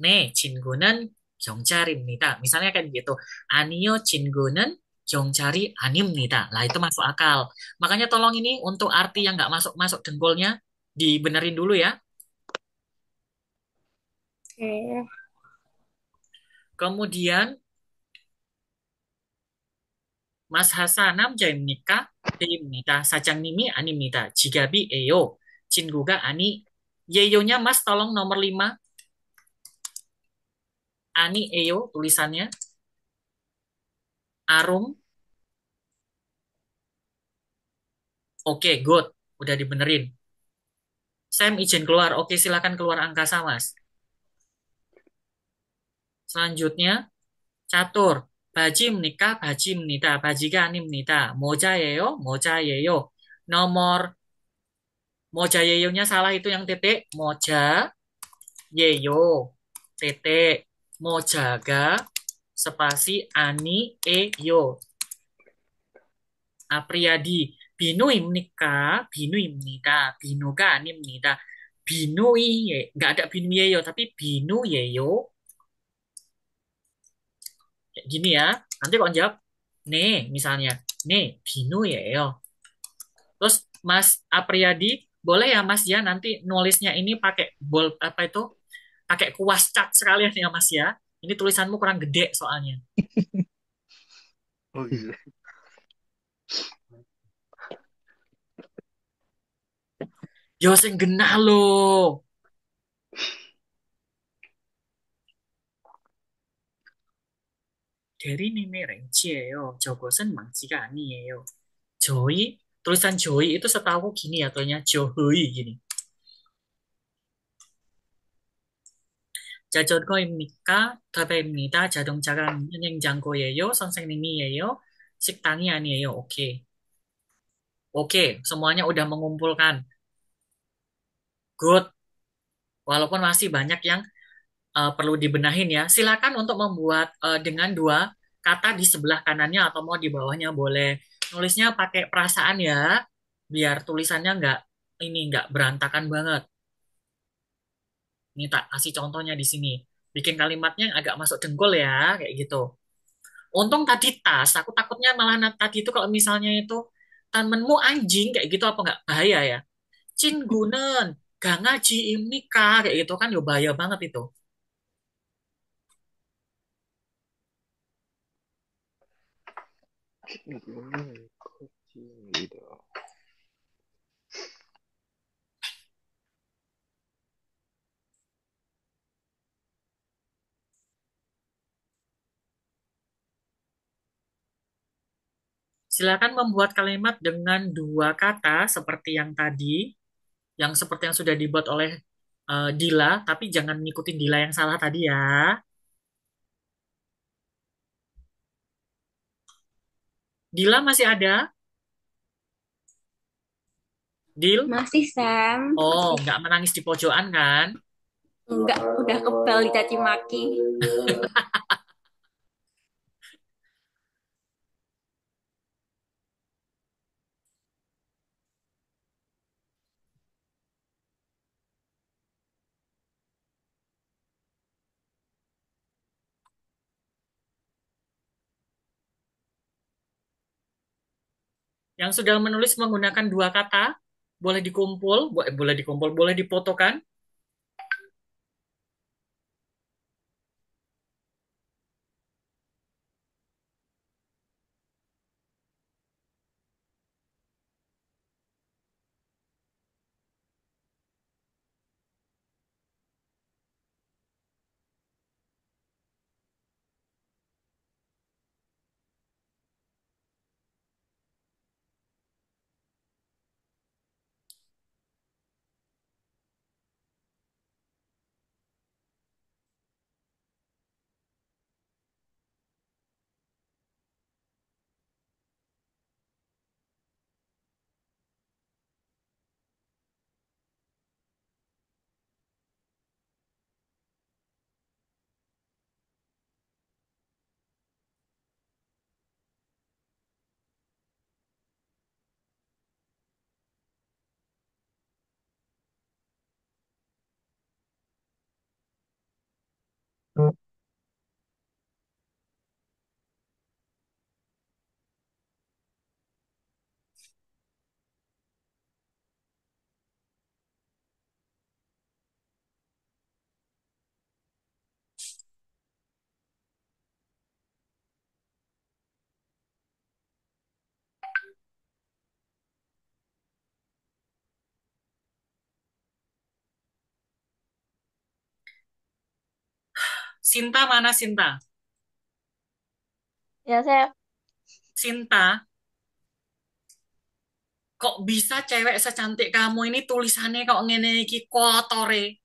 네, 친구는 경찰입니다. Misalnya kayak gitu. 아니요, 친구는 경찰이 아닙니다. Lah, itu masuk akal. Makanya tolong ini untuk arti yang nggak masuk-masuk dengkulnya dibenerin dulu ya. Oke. Kemudian Mas Hasan 남자입니까? 네입니다. 사장님이 아닙니다. 지갑이에요. 친구가 아니. 예요nya Mas tolong nomor 5. Eyo tulisannya. Arum. Oke, good. Udah dibenerin. Sam izin keluar. Oke, silakan keluar angkasa, Mas. Selanjutnya, catur. 바지입니까? 바지입니다. 바지가 아닙니다. 모자예요? 모자예요. Nomor mojayeyonya salah itu yang titik. Moja, yeyo, titik. Mojaga, spasi, ani, eyo. Apriyadi. 비누입니까? 비누입니다. 비누가 아닙니다. 비누이, nggak ada binuyeyo, tapi binuyeyo. Kayak gini ya. Nanti kalau jawab, nih misalnya. Nih, binuyeyo. Terus Mas Apriyadi, boleh ya Mas ya nanti nulisnya ini pakai apa itu? Pakai kuas cat sekalian ya Mas ya. Ini tulisanmu kurang gede soalnya. Oh iya. Yo sing genah loh. 대리님의 렌치예요. 저것은 망치가 아니에요. 저희 tulisan 저희 itu setahu gini ya, tonya 저희 gini. 자전거입니까? 답입니다. 자동차가 운행장고예요. 선생님이에요. 식당이 아니에요. 오케이. Oke, semuanya udah mengumpulkan. Good. Walaupun masih banyak yang perlu dibenahin ya. Silakan untuk membuat dengan dua kata di sebelah kanannya atau mau di bawahnya boleh. Nulisnya pakai perasaan ya, biar tulisannya nggak berantakan banget. Ini tak kasih contohnya di sini. Bikin kalimatnya yang agak masuk dengkul ya, kayak gitu. Untung tadi tas, aku takutnya malah tadi itu kalau misalnya itu temenmu anjing kayak gitu apa nggak bahaya ya? Cingunen, gak ngaji imnika kayak gitu kan ya bahaya banget itu. 친구는 코치입니다. Silakan membuat kalimat dengan dua kata seperti yang tadi, yang seperti yang sudah dibuat oleh Dila, tapi jangan ngikutin Dila yang salah tadi ya. Dila masih ada? Dil? Masih, Sam. Oh, Masih. nggak menangis di pojokan kan? Enggak, udah kebal dicaci maki. Yang sudah menulis menggunakan dua kata, boleh dikumpul, boleh difotokan. Sinta mana Sinta? Ya, saya. Sinta, kok bisa cewek secantik kamu ini tulisannya kok ngene iki kotore?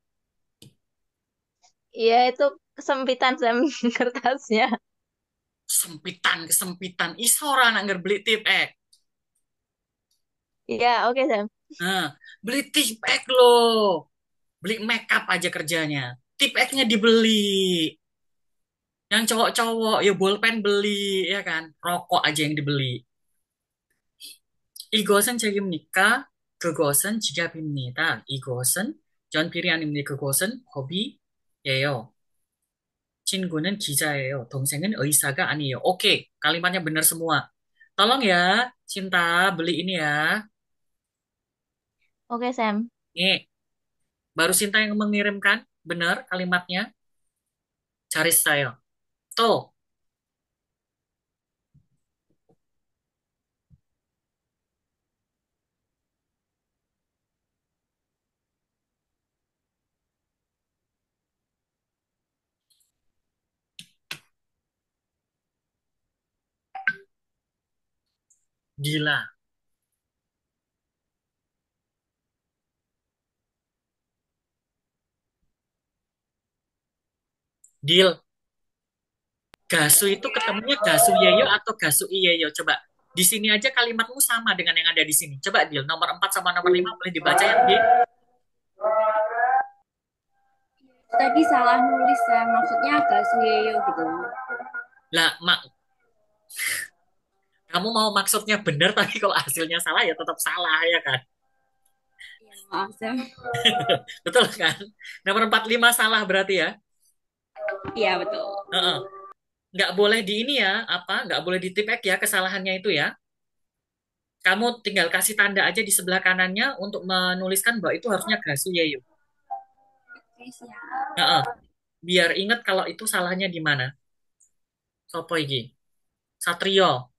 Iya, itu kesempitan Sam kertasnya. Kesempitan. Isora nak beli tip ek. Iya, oke Sam. Nah, beli tip ek loh. Beli make up aja kerjanya. Tip eknya dibeli. Yang cowok-cowok ya bolpen beli ya kan. Rokok aja yang dibeli. 이것은 책입니까? 그것은 지갑입니다. 이것은 연필이 아닙니다. 그것은 허비예요. 친구는 기자예요. 동생은 의사가 아니에요. Oke, kalimatnya benar semua. Tolong ya, Cinta, beli ini ya. Oke Sam. Nih, baru Cinta yang mengirimkan. Benar kalimatnya. Cari saya. Tuh, Gila. Deal. Gasu itu ketemunya gasu yeyo atau gasu iyeyo? Coba. Di sini aja kalimatmu sama dengan yang ada di sini. Coba deal. Nomor 4 sama nomor 5 boleh dibaca yang di. Tadi salah nulis ya, maksudnya agak suyeyo gitu. Lah, kamu mau maksudnya benar, tapi kalau hasilnya salah ya tetap salah ya kan? Ya, maaf Sam. Betul kan? Nomor 4 5 salah berarti ya? Iya betul. Heeh. Nggak boleh di ini ya, apa? Nggak boleh di tip X ya kesalahannya itu ya. Kamu tinggal kasih tanda aja di sebelah kanannya untuk menuliskan bahwa itu harusnya gasu yeyo. Oke, siap. Heeh. Biar ingat kalau itu salahnya di mana. Sopo iki? Satrio.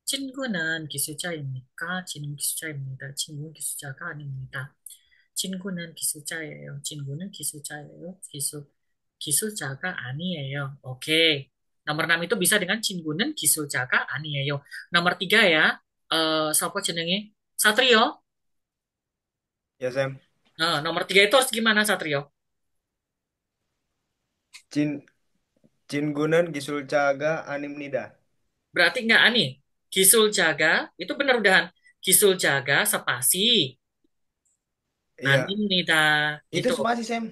친구는 기술자입니까? 친구는 기술자입니다. 친구는 기술자가 아닙니다. 친구는 기술자예요. 친구는 기술자예요. 기술자가 아니에요. Oke. Nomor 6 itu bisa dengan 친구는 기술자가 아니에요. Nomor 3 ya. Siapa jenenge? Satrio. Ya, Sam. Nah, nomor 3 itu harus gimana, Satrio? Cingunan gisulcaga animnida. Berarti nggak ani. Gisul jaga, itu benar udahan. Gisul jaga spasi. Iya. Animnida. Itu spasi, Sam.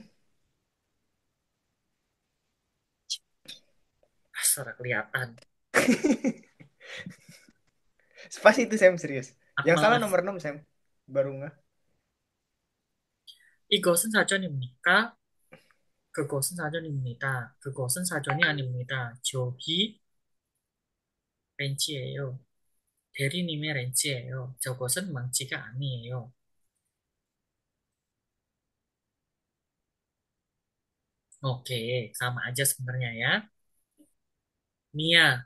Asal kelihatan. Spasi itu, Sam, serius. Aku Yang salah malas. nomor 6, Sam. Baru nggak. 이것은 사전입니까? 그것은 사전입니다. 그것은 사전이 아닙니다. 저기 렌치예요. 대리님의 렌치예요. 저것은 망치가 아니에요. Oke, sama aja sebenarnya ya. Mia,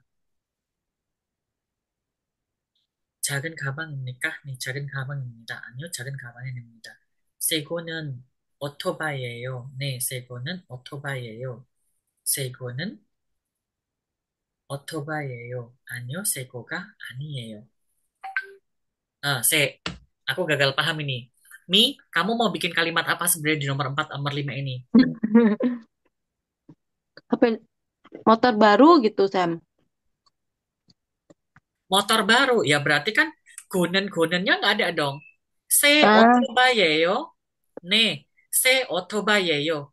작은 가방입니까? 네, 작은 가방입니다. 아니요, 작은 가방이 아닙니다. 새거는 오토바이예요. 네, 새거는 오토바이예요. 새거는 오토바이예요. 아니요, 새거가 아니에요. Aku gagal paham ini. Mi, kamu mau bikin kalimat apa sebenarnya di nomor 4, nomor 5 ini? Apa motor baru gitu, Sam? Motor baru, ya berarti kan gonen-gonennya nggak ada dong. Se Ah, otobayeyo, ne, se otobayeyo,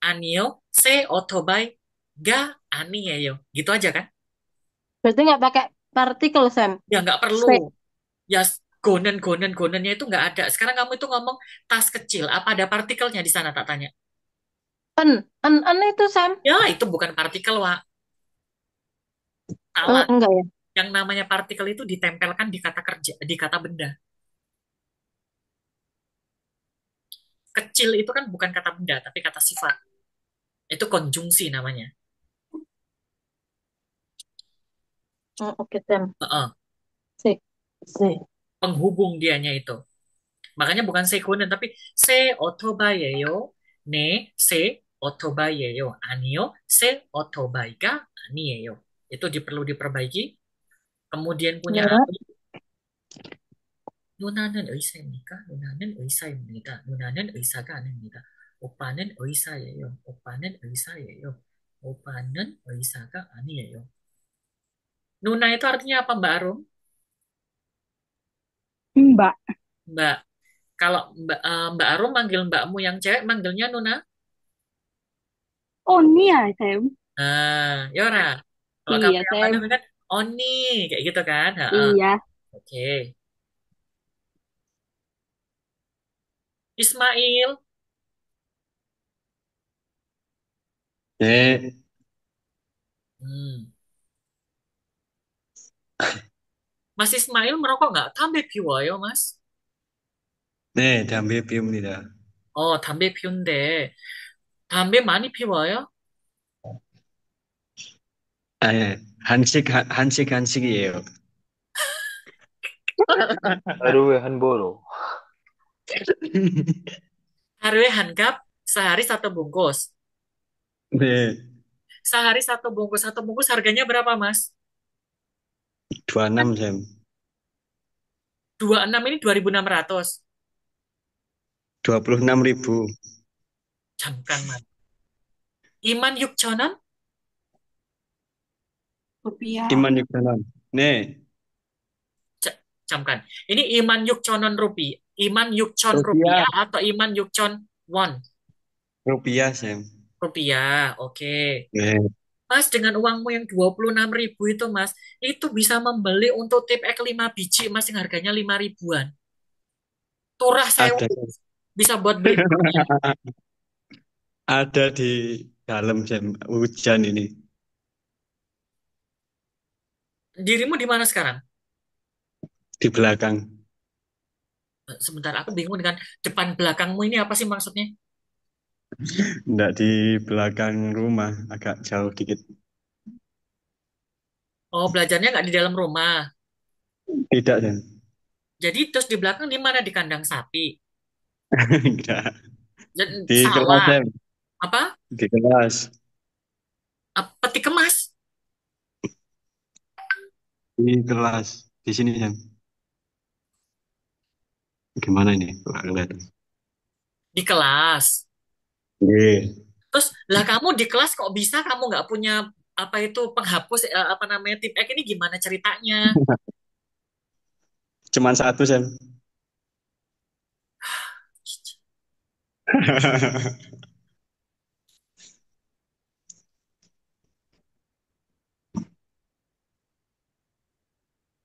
anio, se otobai, ga aniyeyo. Gitu aja kan? berarti nggak pakai partikel, Sam. Ya nggak perlu. Se, Ya gonennya itu nggak ada. Sekarang kamu itu ngomong tas kecil, apa ada partikelnya di sana tak tanya? en itu, Sam. Ya itu bukan partikel, Wak. Oh, Salah. enggak ya. Yang namanya partikel itu ditempelkan di kata kerja, di kata benda. Kecil itu kan bukan kata benda, tapi kata sifat. Itu konjungsi namanya. Oh, oke, Sam. Heeh. Se, se. Penghubung dianya itu. Makanya bukan sekonen, tapi se otobayeyo, ne se otobayeyo, anio se otobaiga anieyo. Itu perlu diperbaiki. Kemudian punya Ya. Ali, 누나는 의사입니까? 누나는 의사입니다. 누나는 의사가 아닙니다. 오빠는 의사예요. 오빠는 의사예요. 오빠는 의사가 아니에요. Nuna itu artinya apa, Mbak Arum? Mbak. Mbak. Kalau Mbak Arum manggil mbakmu yang cewek, manggilnya Nuna? Oh, ini ya, Sam. Nah, Yora. Kalau kamu Iya, yang Sam. manggil kan Oni, kayak gitu kan? Heeh. Iya. Oke. Ismail. 네, Hmm. Mas Ismail merokok nggak? 담배 피워요, Mas? 네, 담배 피웁니다. 담배 피운데 담배 많이 피워요? 아, 예, 한식이에요. 하루에 한 보로. Haru에 한 갑, sehari satu bungkus. 네, Sehari satu bungkus harganya berapa, Mas? 26 Sam. 26 ini 2.600. 26.000. Jamkan, Mas. Iman Yukchonon? Rupiah. Iman Yukchonon. Nih, Camkan. Ini Iman Yukchonon rupiah. Iman Yukchon rupiah. rupiah atau Iman Yukchon won? Rupiah Sam. Rupiah, oke. Nih, Mas, dengan uangmu yang 26.000 itu, Mas, itu bisa membeli untuk tip X 5 biji, Mas, yang harganya 5 ribuan. Turah sewu, ada bisa buat beli durian. ada di dalam Sam. Hujan ini. Dirimu di mana sekarang? Di belakang. Sebentar, aku bingung dengan depan belakangmu ini apa sih maksudnya? Enggak di belakang rumah, agak jauh dikit. Oh, belajarnya nggak di dalam rumah. Tidak Sam. Jadi terus di belakang di mana? Di kandang sapi. Enggak. Di kelas Sawah. Sam. Apa? Di kelas. Peti kemas. Di kelas. Di sini Sam. Gimana ini? Nggak kelihatan. Di kelas. Iya. Terus lah kamu di kelas kok bisa kamu nggak punya apa itu penghapus apa namanya tip X ini gimana ceritanya? Cuman satu Sam.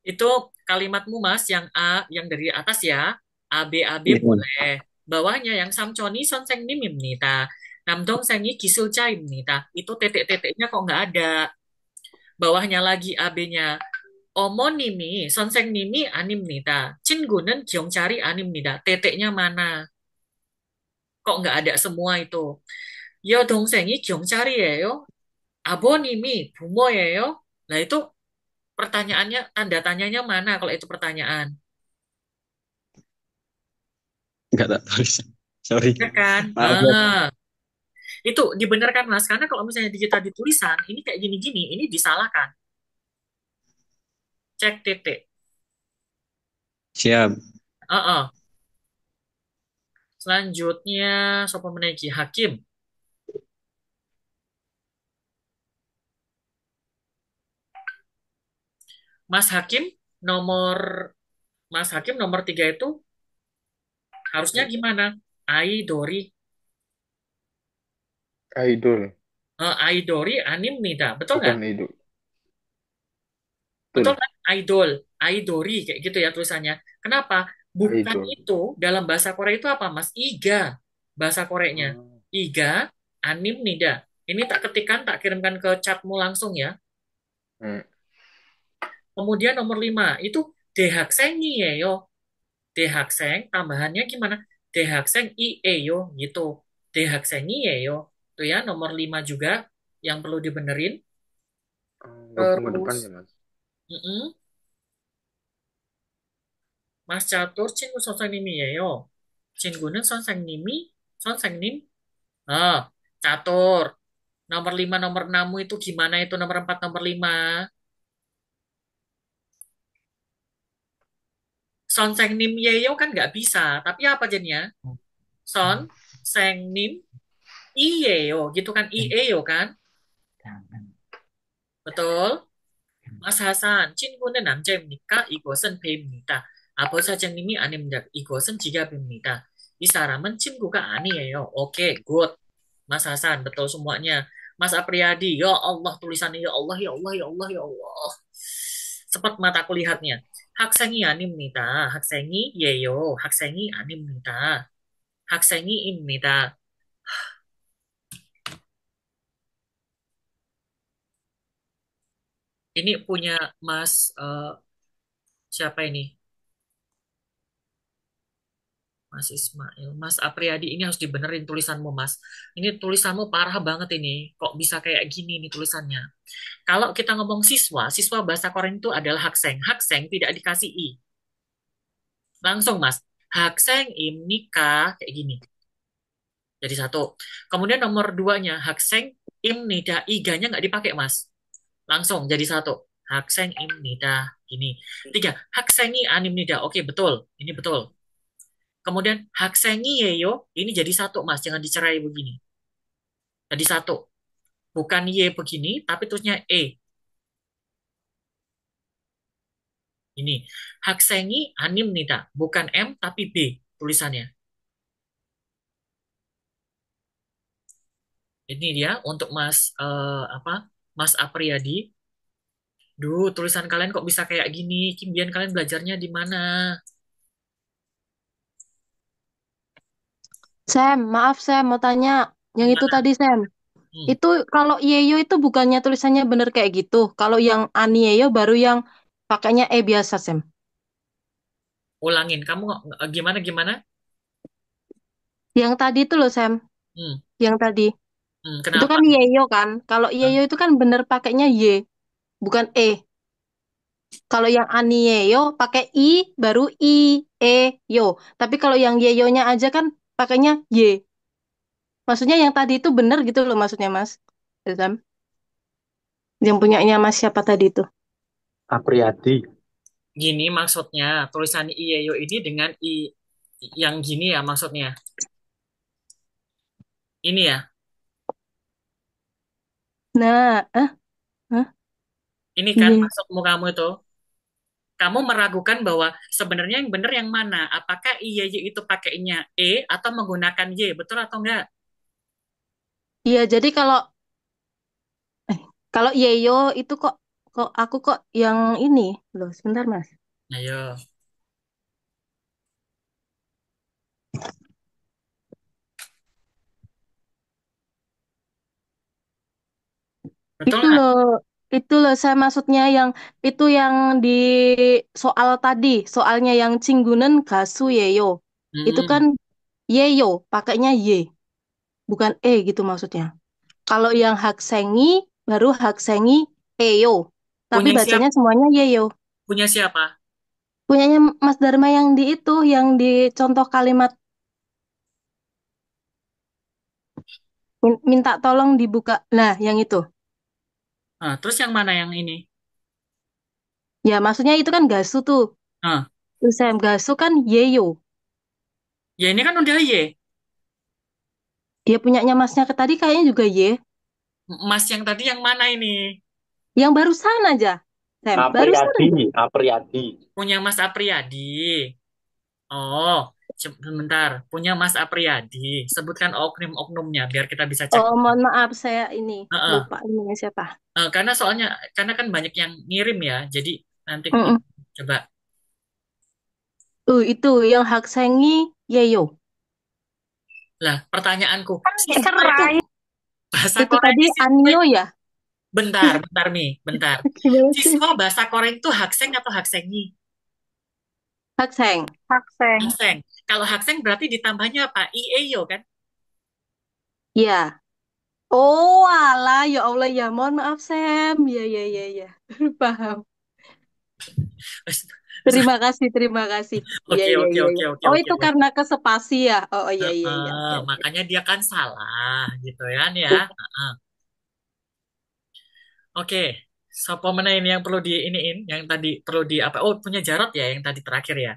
Itu kalimatmu Mas yang A yang dari atas ya. A B Iya. boleh. Bawahnya yang samconi sonseng nimim nih ta. Namdong sengi gisul caim nih ta. Itu titik-titiknya kok nggak ada. Bawahnya lagi AB-nya. Omonimi sonseng nimi anim nih ta. Cingunen giong cari anim nih ta. Titiknya mana? Kok nggak ada semua itu? Yo dongsengi giong cari ya yo. Abonimi bumo ya yo. Nah itu pertanyaannya, tanda tanyanya mana kalau itu pertanyaan? Enggak tak tulis. Sorry. Ya kan? Maaf ya. Itu dibenarkan Mas, karena kalau misalnya kita di tulisan, ini kayak gini-gini, ini disalahkan. Cek titik. Siap. Heeh. Selanjutnya, sopo menaiki Hakim. Mas Hakim nomor Mas Hakim nomor 3 itu harusnya gimana? Aidori. Idol. Aidori anim nida. Betul nggak? Bukan idol. Betul Betul. kan? Idol, Aidori kayak gitu ya tulisannya. Kenapa? Bukan Idol. itu dalam bahasa Korea itu apa, Mas? Iga. Bahasa Koreanya. Oh. Iga anim nida. Ini tak ketikan, tak kirimkan ke chatmu langsung ya. Hmm. Kemudian nomor 5 itu dehakseng ya yo. Dehakseng tambahannya gimana? Dehakseng yo gitu. Dehakseng yo. Itu ya nomor 5 juga yang perlu dibenerin. Gabung ke depan Terus ya, Mas. mm-mm. Mas Catur 친구 선생님이에요. 친구는 선생님이 선생님. Catur. Nomor 5 nomor 6 itu gimana itu nomor 4 nomor 5? Sonsengnim Yeyo kan nggak bisa. Tapi apa jadinya? Son, Seng Nim, Iyeyo. Gitu kan? Iyeyo kan? Betul? Mas Hasan, 친구는 남자입니까? 이것은 배입니다. 아버 사장님이 아닙니다. 이것은 지갑입니다. 이 사람은 친구가 아니에요. Oke, good. Mas Hasan, betul semuanya. Mas Apriyadi, ya Allah tulisannya ya Allah ya Allah ya Allah ya Allah. Cepat mataku lihatnya. 학생이 아닙니다. 학생이 예요. 학생이 아닙니다. 학생이입니다. Ini punya Mas siapa ini? Mas Ismail, Mas Apriyadi ini harus dibenerin tulisanmu, Mas. Ini tulisanmu parah banget ini. Kok bisa kayak gini nih tulisannya? Kalau kita ngomong siswa, siswa bahasa Korea itu adalah hakseng. Hakseng tidak dikasih i. Langsung, Mas. Hakseng im nikah kayak gini. Jadi satu. Kemudian nomor duanya, hakseng im nida iganya nggak dipakai, Mas. Langsung jadi satu. 학생입니다. Gini. 3, 학생이 아닙니다. Oke, betul. Ini betul. Kemudian 학생이에요. Ini jadi satu, Mas. Jangan dicerai begini. Jadi satu. Bukan Y begini, tapi terusnya E. Ini. 학생이 아닙니다. Bukan M, tapi B tulisannya. Ini dia untuk Mas Apriyadi. Duh, tulisan kalian kok bisa kayak gini? Kimbian kalian belajarnya di mana? Sam, maaf Sam, mau tanya. Yang itu Gimana? tadi Sam. Itu kalau Yeyo itu bukannya tulisannya bener kayak gitu. Kalau yang Aniyeyo baru yang pakainya E biasa Sam. Ulangin. Kamu gimana? Yang tadi itu loh Sam. Hmm, Yang tadi. Itu kenapa? kan Yeyo kan. Kalau Yeyo itu kan bener pakainya Y, bukan E. Kalau yang Aniyeyo pakai I baru I, E, Yo. Tapi kalau yang Yeyonya aja kan pakainya Y. Maksudnya yang tadi itu bener gitu loh maksudnya Mas. Ya, Sam. Yang punyanya Mas siapa tadi itu? Apriyadi. Gini maksudnya tulisan Iyeyo ini dengan I yang gini ya maksudnya. Ini ya. Nah, Ini kan iya. maksudmu kamu itu. Kamu meragukan bahwa sebenarnya yang benar yang mana? Apakah Iyeyo itu pakainya E atau menggunakan Y? Betul atau enggak? Iya, jadi kalau Yeyo itu kok aku kok yang ini loh. Sebentar Mas. Ayo. Betul Itu nggak? loh, itu loh saya maksudnya yang itu yang di soal tadi, soalnya yang Cinggunen Gasu Yeyo. Itu kan Mm-mm. Yeyo, pakainya Y, bukan E gitu maksudnya. Kalau yang Haksengi baru Haksengi Eyo. Tapi Punya siapa? bacanya semuanya Yeyo. Punya siapa? Punyanya Mas Dharma yang di itu, yang di contoh kalimat minta tolong dibuka. Nah, yang itu. Nah, terus yang mana yang ini? Ya, maksudnya itu kan Gasu tuh. Nah, Terus saya Gasu kan Yeyo. ya ini kan udah Y. Dia punyanya masnya ke tadi kayaknya juga Y. Mas yang tadi yang mana ini? Yang barusan aja, Sam. Barusan Apriyadi. aja. Apriyadi. Punya Mas Apriyadi. Oh, sebentar. Punya Mas Apriyadi. Sebutkan oknum-oknumnya biar kita bisa cek. Oh, mohon maaf saya ini Heeh. lupa ini siapa. Karena kan banyak yang ngirim ya. Jadi nanti Mm-mm. coba. Itu yang Haksengi Yeyo. Lah, pertanyaanku, Kan siswa itu cerai. bahasa Itu Korea tadi ini siswa Anio itu ya? bentar Mi, bentar. Gimana sih? Siswa bahasa Korea itu hakseng atau haksengi? Hakseng. Hakseng. Hakseng. Kalau hakseng berarti ditambahnya apa? Ieyo kan? Ya. Oh, alah, ya Allah ya. Mohon maaf, Sam. Ya, ya, ya, ya. Paham. Terima kasih, terima kasih. Ya, Oke, ya, oke, ya, oke, ya. oke, Oh, oke. itu karena kesepasi ya. Oh, oh, ya, ya, ya. Oke, oke. Makanya dia kan salah gitu kan ya. Heeh. Oke. Sopo mana ini yang perlu di iniin? Yang tadi perlu di apa? Oh, punya Jarot ya yang tadi terakhir ya.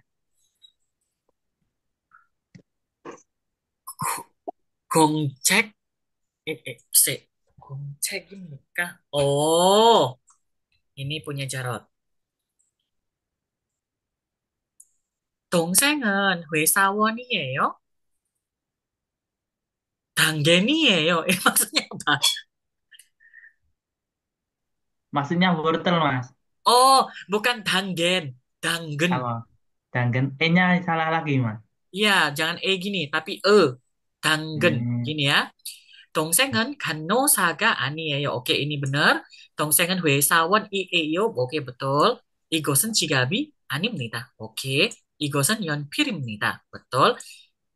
Gongcek. C. Gongcek ini kah? Oh, ini punya Jarot. 동생은 회사원이에요? 당근이에요. Maksudnya apa? Maksudnya wortel, Mas. Oh, bukan 당근. 당근. Apa? Dan E-nya salah lagi, Mas. Iya, jangan gini, tapi 당근. Hmm. Gini ya. 동생은 간호사가 아니에요. Oke, ini benar. 동생은 회사원이에요. Oke, betul. 이것은 지갑이 아닙니다. Oke. 이것은 연필입니다. Betul.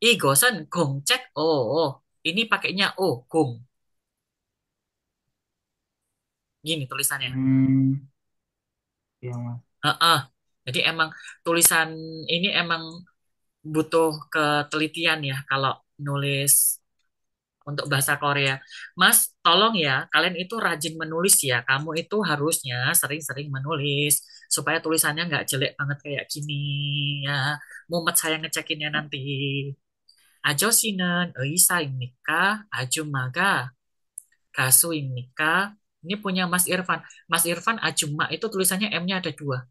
이것은 공책. Oh, ini pakainya 공. Gini tulisannya. Iya, Mas. Heeh. Jadi emang tulisan ini emang butuh ketelitian ya kalau nulis untuk bahasa Korea. Mas, tolong ya, kalian itu rajin menulis ya. Kamu itu harusnya sering-sering menulis supaya tulisannya nggak jelek banget kayak gini ya. Mumet saya ngecekinnya nanti. 아저씨는 의사입니까? 아줌마가 가수입니까? Ini punya Mas Irfan. Mas Irfan, ajumma itu tulisannya M-nya ada dua.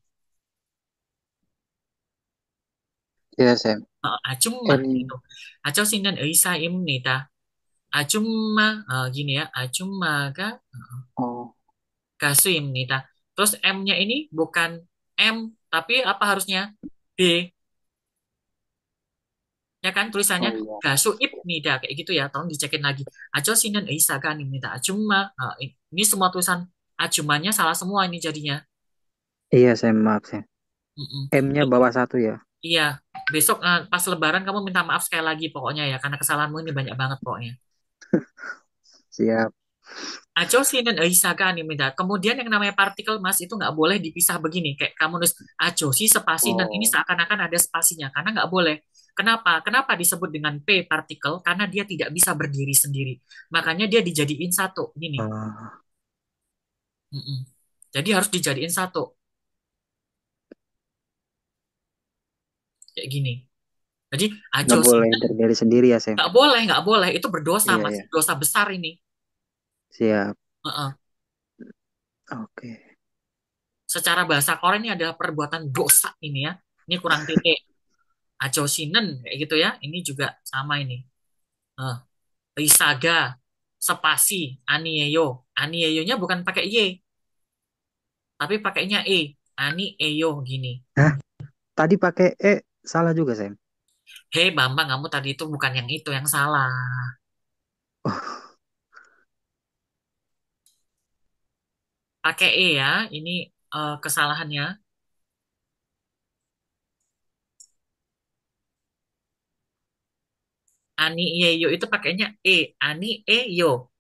Iya, Sam. ajumma M. itu. 아저씨는 의사입니다. ajumma, gini ya. ajumma가 Oh, 가수입니다. Terus M-nya ini bukan M, tapi apa harusnya? B. Ya kan tulisannya oh iya. 가수입니다. Kayak gitu ya. Tolong dicekin lagi. 아저씨는 의사가 아닙니다. ajumma. Ini semua tulisan ajumanya salah semua ini jadinya. Iya, Sam. Maaf, Sam. Mm-mm. M-nya bawah 1 ya. Iya, besok pas Lebaran kamu minta maaf sekali lagi pokoknya ya, karena kesalahanmu ini banyak banget pokoknya. Siap. 아저씨는 의사가 아닙니다. Kemudian yang namanya partikel mas itu nggak boleh dipisah begini, kayak kamu nulis ajosi spasinan ini Oh, seakan-akan ada spasinya, karena nggak boleh. Kenapa? Kenapa disebut dengan P partikel? Karena dia tidak bisa berdiri sendiri. Makanya dia dijadiin satu, gini. ah, Mm-mm. Jadi harus dijadiin satu, kayak gini. Jadi nggak boleh ajosinan berdiri sendiri ya, Sam. nggak boleh, itu berdosa Iya, mas, iya. dosa besar ini. Siap. Heeh. Oke. Secara bahasa Korea ini adalah perbuatan dosa ini ya. Ini kurang titik. Ajosinen kayak gitu ya. Ini juga sama ini. Isaga, spasi, anieyo. Anieyonya bukan pakai Y, tapi pakainya E. Anieyo gini. Hah? Tadi pakai salah juga, Sam. Hei Bambang, kamu tadi itu bukan yang itu yang salah. Oh, Pakai E ya. Ini kesalahannya. Anieyo itu pakainya E. Anieyo.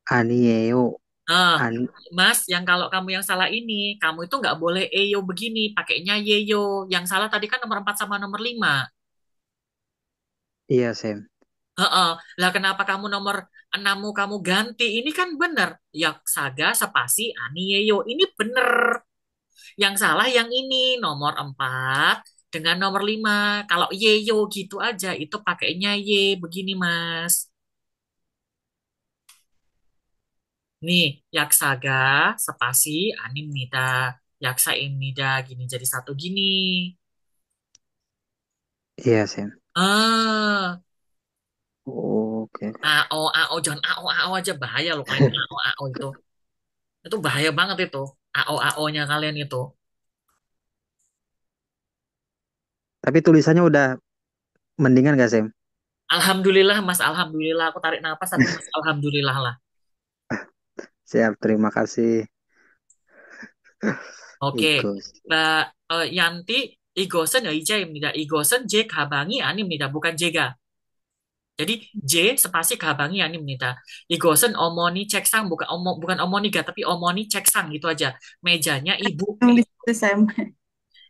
Anieo. Ah, Ani. Mas, yang kalau kamu yang salah ini, kamu itu nggak boleh eyo begini, pakainya yeyo. Yang salah tadi kan nomor 4 sama nomor 5. Iya, Sam. Heeh. Lah kenapa kamu nomor 6 kamu ganti? Ini kan bener. Yaksaga spasi ani yeyo. Ini bener. Yang salah yang ini, nomor 4 dengan nomor 5. Kalau yeyo gitu aja, itu pakainya ye begini, Mas. Nih, yaksaga spasi animida. Yaksa imnida gini jadi satu gini. Iya, Sam. Ah, Oke. AO jangan AO aja bahaya loh main AO itu. Itu bahaya banget itu. AO-nya kalian itu. Tapi tulisannya udah mendingan gak, Sam? Alhamdulillah Mas, alhamdulillah aku tarik napas tapi Mas alhamdulillah lah. Siap, terima kasih. Oke. Igos. Mbak Yanti 이것은 의자입니다. 이것은 제 가방이 아닙니다. bukan 제가. Jadi J spasi 가방이 아닙니다. 이것은 어머니 책상 bukan 어머니가 tapi 어머니 책상 gitu aja. Mejanya ibu. Yang di situ Sam.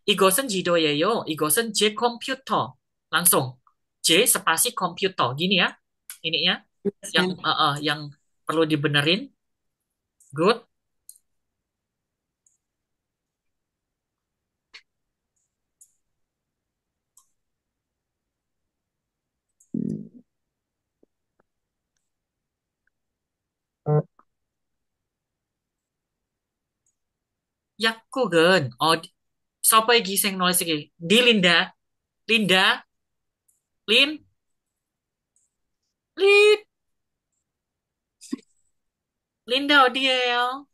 이것은 지도예요. 이것은 제 컴퓨터. Langsung. J spasi komputer. Gini ya. Ini ya. Yang perlu dibenerin. Good. 약국은 siapa yang giseng nulis iki? Di Linda. Linda. Lin. Lin. Linda Odiel.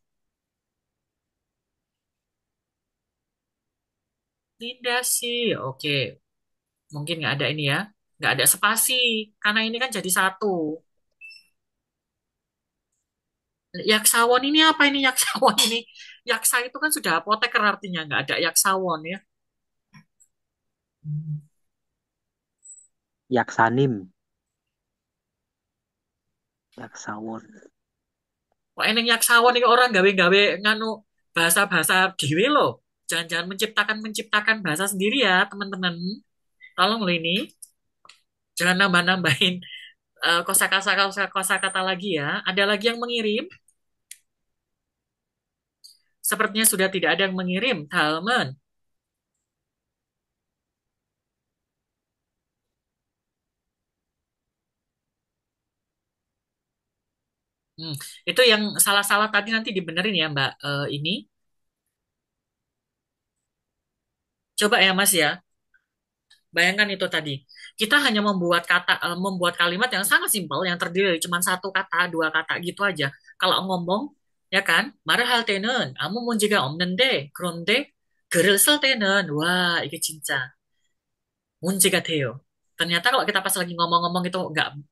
Linda sih. Oke. Mungkin nggak ada ini ya. Nggak ada spasi. Karena ini kan jadi satu. Yaksawon ini apa ini yaksawon ini? Yaksa itu kan sudah apoteker artinya. Nggak ada yaksawon ya. Yaksanim. Yaksawon. Kok eneng yaksawon ini orang gawe-gawe nganu bahasa-bahasa dewe loh. Jangan-jangan menciptakan bahasa sendiri ya, teman-teman. Tolong loh ini. Jangan nambah-nambahin kosakata lagi ya. Ada lagi yang mengirim? Sepertinya sudah tidak ada yang mengirim. Talman. Hmm, itu yang salah-salah tadi nanti dibenerin ya Mbak. Ini coba ya Mas ya. Bayangkan itu tadi. Kita hanya membuat kalimat yang sangat simpel, yang terdiri dari cuma satu kata, dua kata gitu aja. Kalau ngomong, ya kan? 말할 때는 아무 문제가 없는데, 그런데 글을 쓸 때는 와, 이게 진짜 문제가 돼요. Ternyata kalau kita pas lagi ngomong-ngomong itu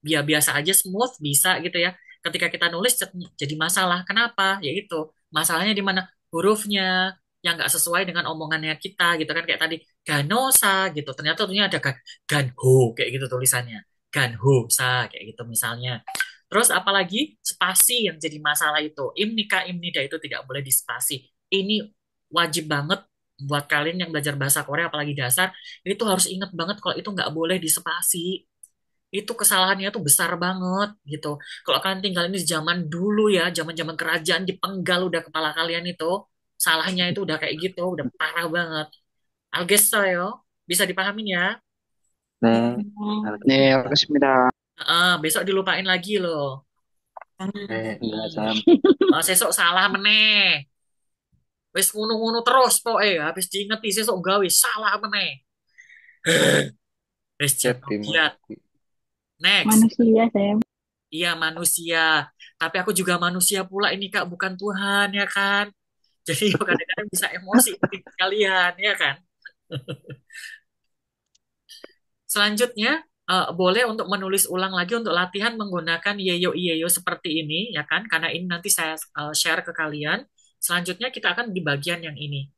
nggak biasa aja, smooth, bisa gitu ya. Ketika kita nulis jadi masalah. Kenapa? Yaitu masalahnya di mana hurufnya yang nggak sesuai dengan omongannya kita gitu kan. Kayak tadi, ganosa gitu. Ternyata tentunya ada ganho kayak gitu tulisannya. Ganhosa kayak gitu misalnya. Terus apalagi spasi yang jadi masalah itu. Imnika, imnida itu tidak boleh dispasi. Ini wajib banget buat kalian yang belajar bahasa Korea apalagi dasar itu harus ingat banget kalau itu nggak boleh dispasi. Itu kesalahannya tuh besar banget gitu. Kalau kalian tinggal ini di zaman dulu ya, zaman-zaman kerajaan dipenggal udah kepala kalian itu, salahnya itu udah kayak gitu, udah parah banget. Alges어요. Bisa dipahamin ya. 네, 네, 알겠습니다. 알겠습니다. Besok dilupain lagi loh. 네. Iya, Sam. Sesok salah meneh. Wis ngono-ngono terus pokoke habis diingeti sesok gawe salah meneh. Wis Siap giat. dimengerti. Next. Manusia, Sam. Iya manusia. Tapi aku juga manusia pula ini Kak, bukan Tuhan ya kan. Jadi kadang-kadang bisa emosi dengan kalian ya kan. Selanjutnya boleh untuk menulis ulang lagi untuk latihan menggunakan yeyo iyeyo seperti ini ya kan. Karena ini nanti saya share ke kalian. Selanjutnya kita akan di bagian yang ini.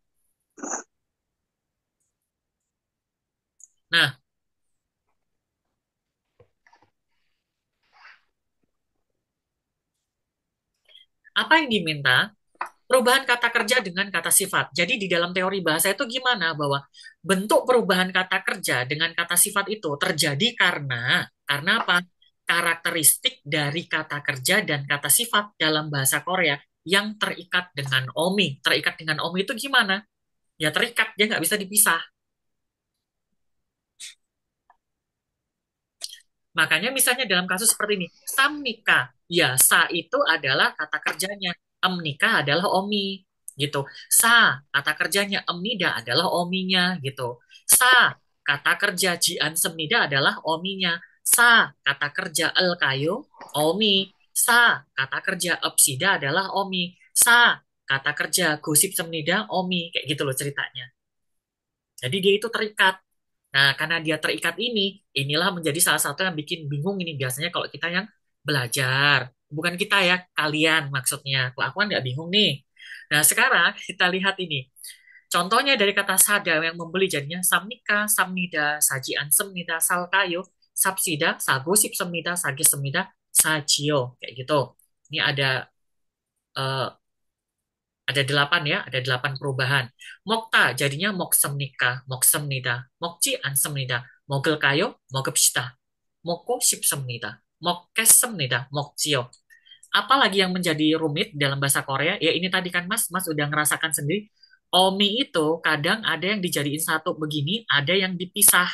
Nah, apa yang diminta? Perubahan kata kerja dengan kata sifat. Jadi di dalam teori bahasa itu gimana? Bahwa bentuk perubahan kata kerja dengan kata sifat itu terjadi karena apa? Karakteristik dari kata kerja dan kata sifat dalam bahasa Korea yang terikat dengan omi. Terikat dengan omi itu gimana? Ya terikat, dia nggak bisa dipisah. Makanya misalnya dalam kasus seperti ini, samnika, ya sa itu adalah kata kerjanya, emnika adalah omi, gitu. Sa, kata kerjanya, emnida adalah ominya, gitu. Sa, kata kerja jian semnida adalah ominya. Sa, kata kerja el kayo, omi. Sa, kata kerja epsida adalah omi. Sa, kata kerja gosip semnida, omi. Kayak gitu loh ceritanya. Jadi dia itu terikat. Nah, karena dia terikat inilah menjadi salah satu yang bikin bingung ini biasanya kalau kita yang belajar. Bukan kita ya, kalian maksudnya. Kalau aku kan nggak bingung nih. Nah, sekarang kita lihat ini. Contohnya dari kata sada yang membeli jadinya samnika, samnida, sajian semnida, salkayo, sapsida, sagosip semnida, sage semnida, sajio. Kayak gitu. Ini eh, ada 8 ya, ada 8 perubahan. Mokta jadinya moksemnika, moksemnida, mokci ansemnida, mog을까요? 먹읍시다, 먹고 싶습니다, 먹겠습니다, 먹지요. Apalagi yang menjadi rumit dalam bahasa Korea? Ya ini tadi kan Mas udah ngerasakan sendiri. Omi itu kadang ada yang dijadiin satu begini, ada yang dipisah,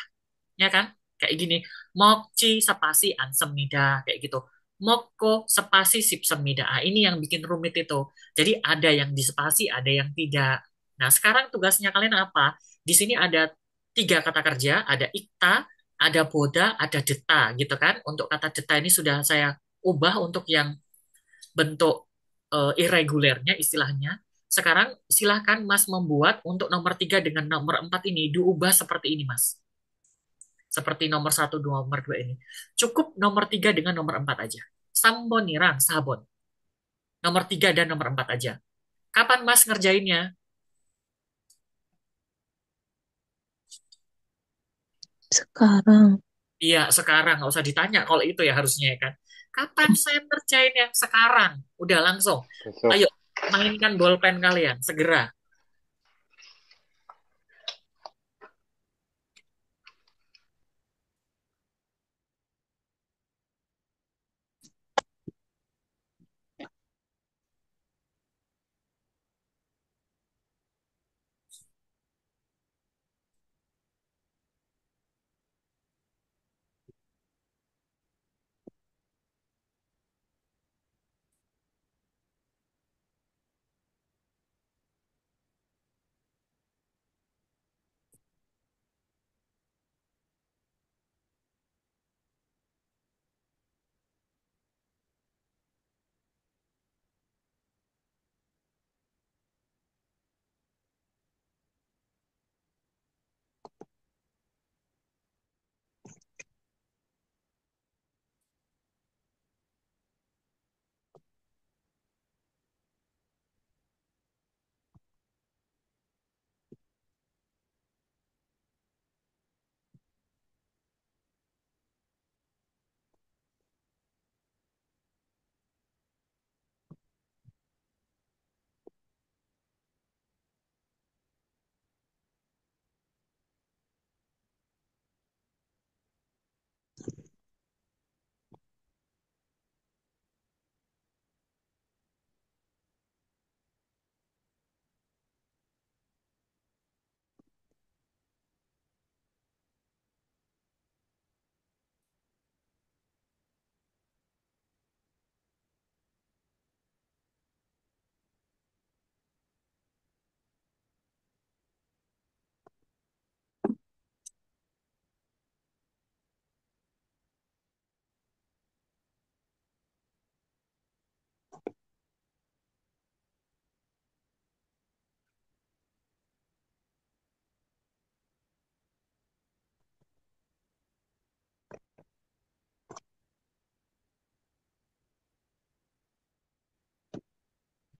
ya kan? Kayak gini, mokci spasi ansemnida, kayak gitu. Moko spasi sipsemnida. Ah, ini yang bikin rumit itu. Jadi ada yang dispasi, ada yang tidak. Nah, sekarang tugasnya kalian apa? Di sini ada 3 kata kerja, ada ikta, ada boda, ada deta, gitu kan? Untuk kata deta ini sudah saya ubah untuk yang bentuk irregulernya istilahnya. Sekarang silahkan Mas membuat untuk nomor 3 dengan nomor 4 ini diubah seperti ini, Mas. Seperti nomor 1, nomor 2 ini. Cukup nomor 3 dengan nomor 4 aja. Sambonirang, sabon. Nomor 3 dan nomor 4 aja. Kapan Mas ngerjainnya? Sekarang. Iya, sekarang. Nggak usah ditanya kalau itu ya harusnya ya kan. Kapan saya ngerjainnya? Sekarang. Udah langsung. Besok. Ayo, mainkan bolpen kalian. Segera.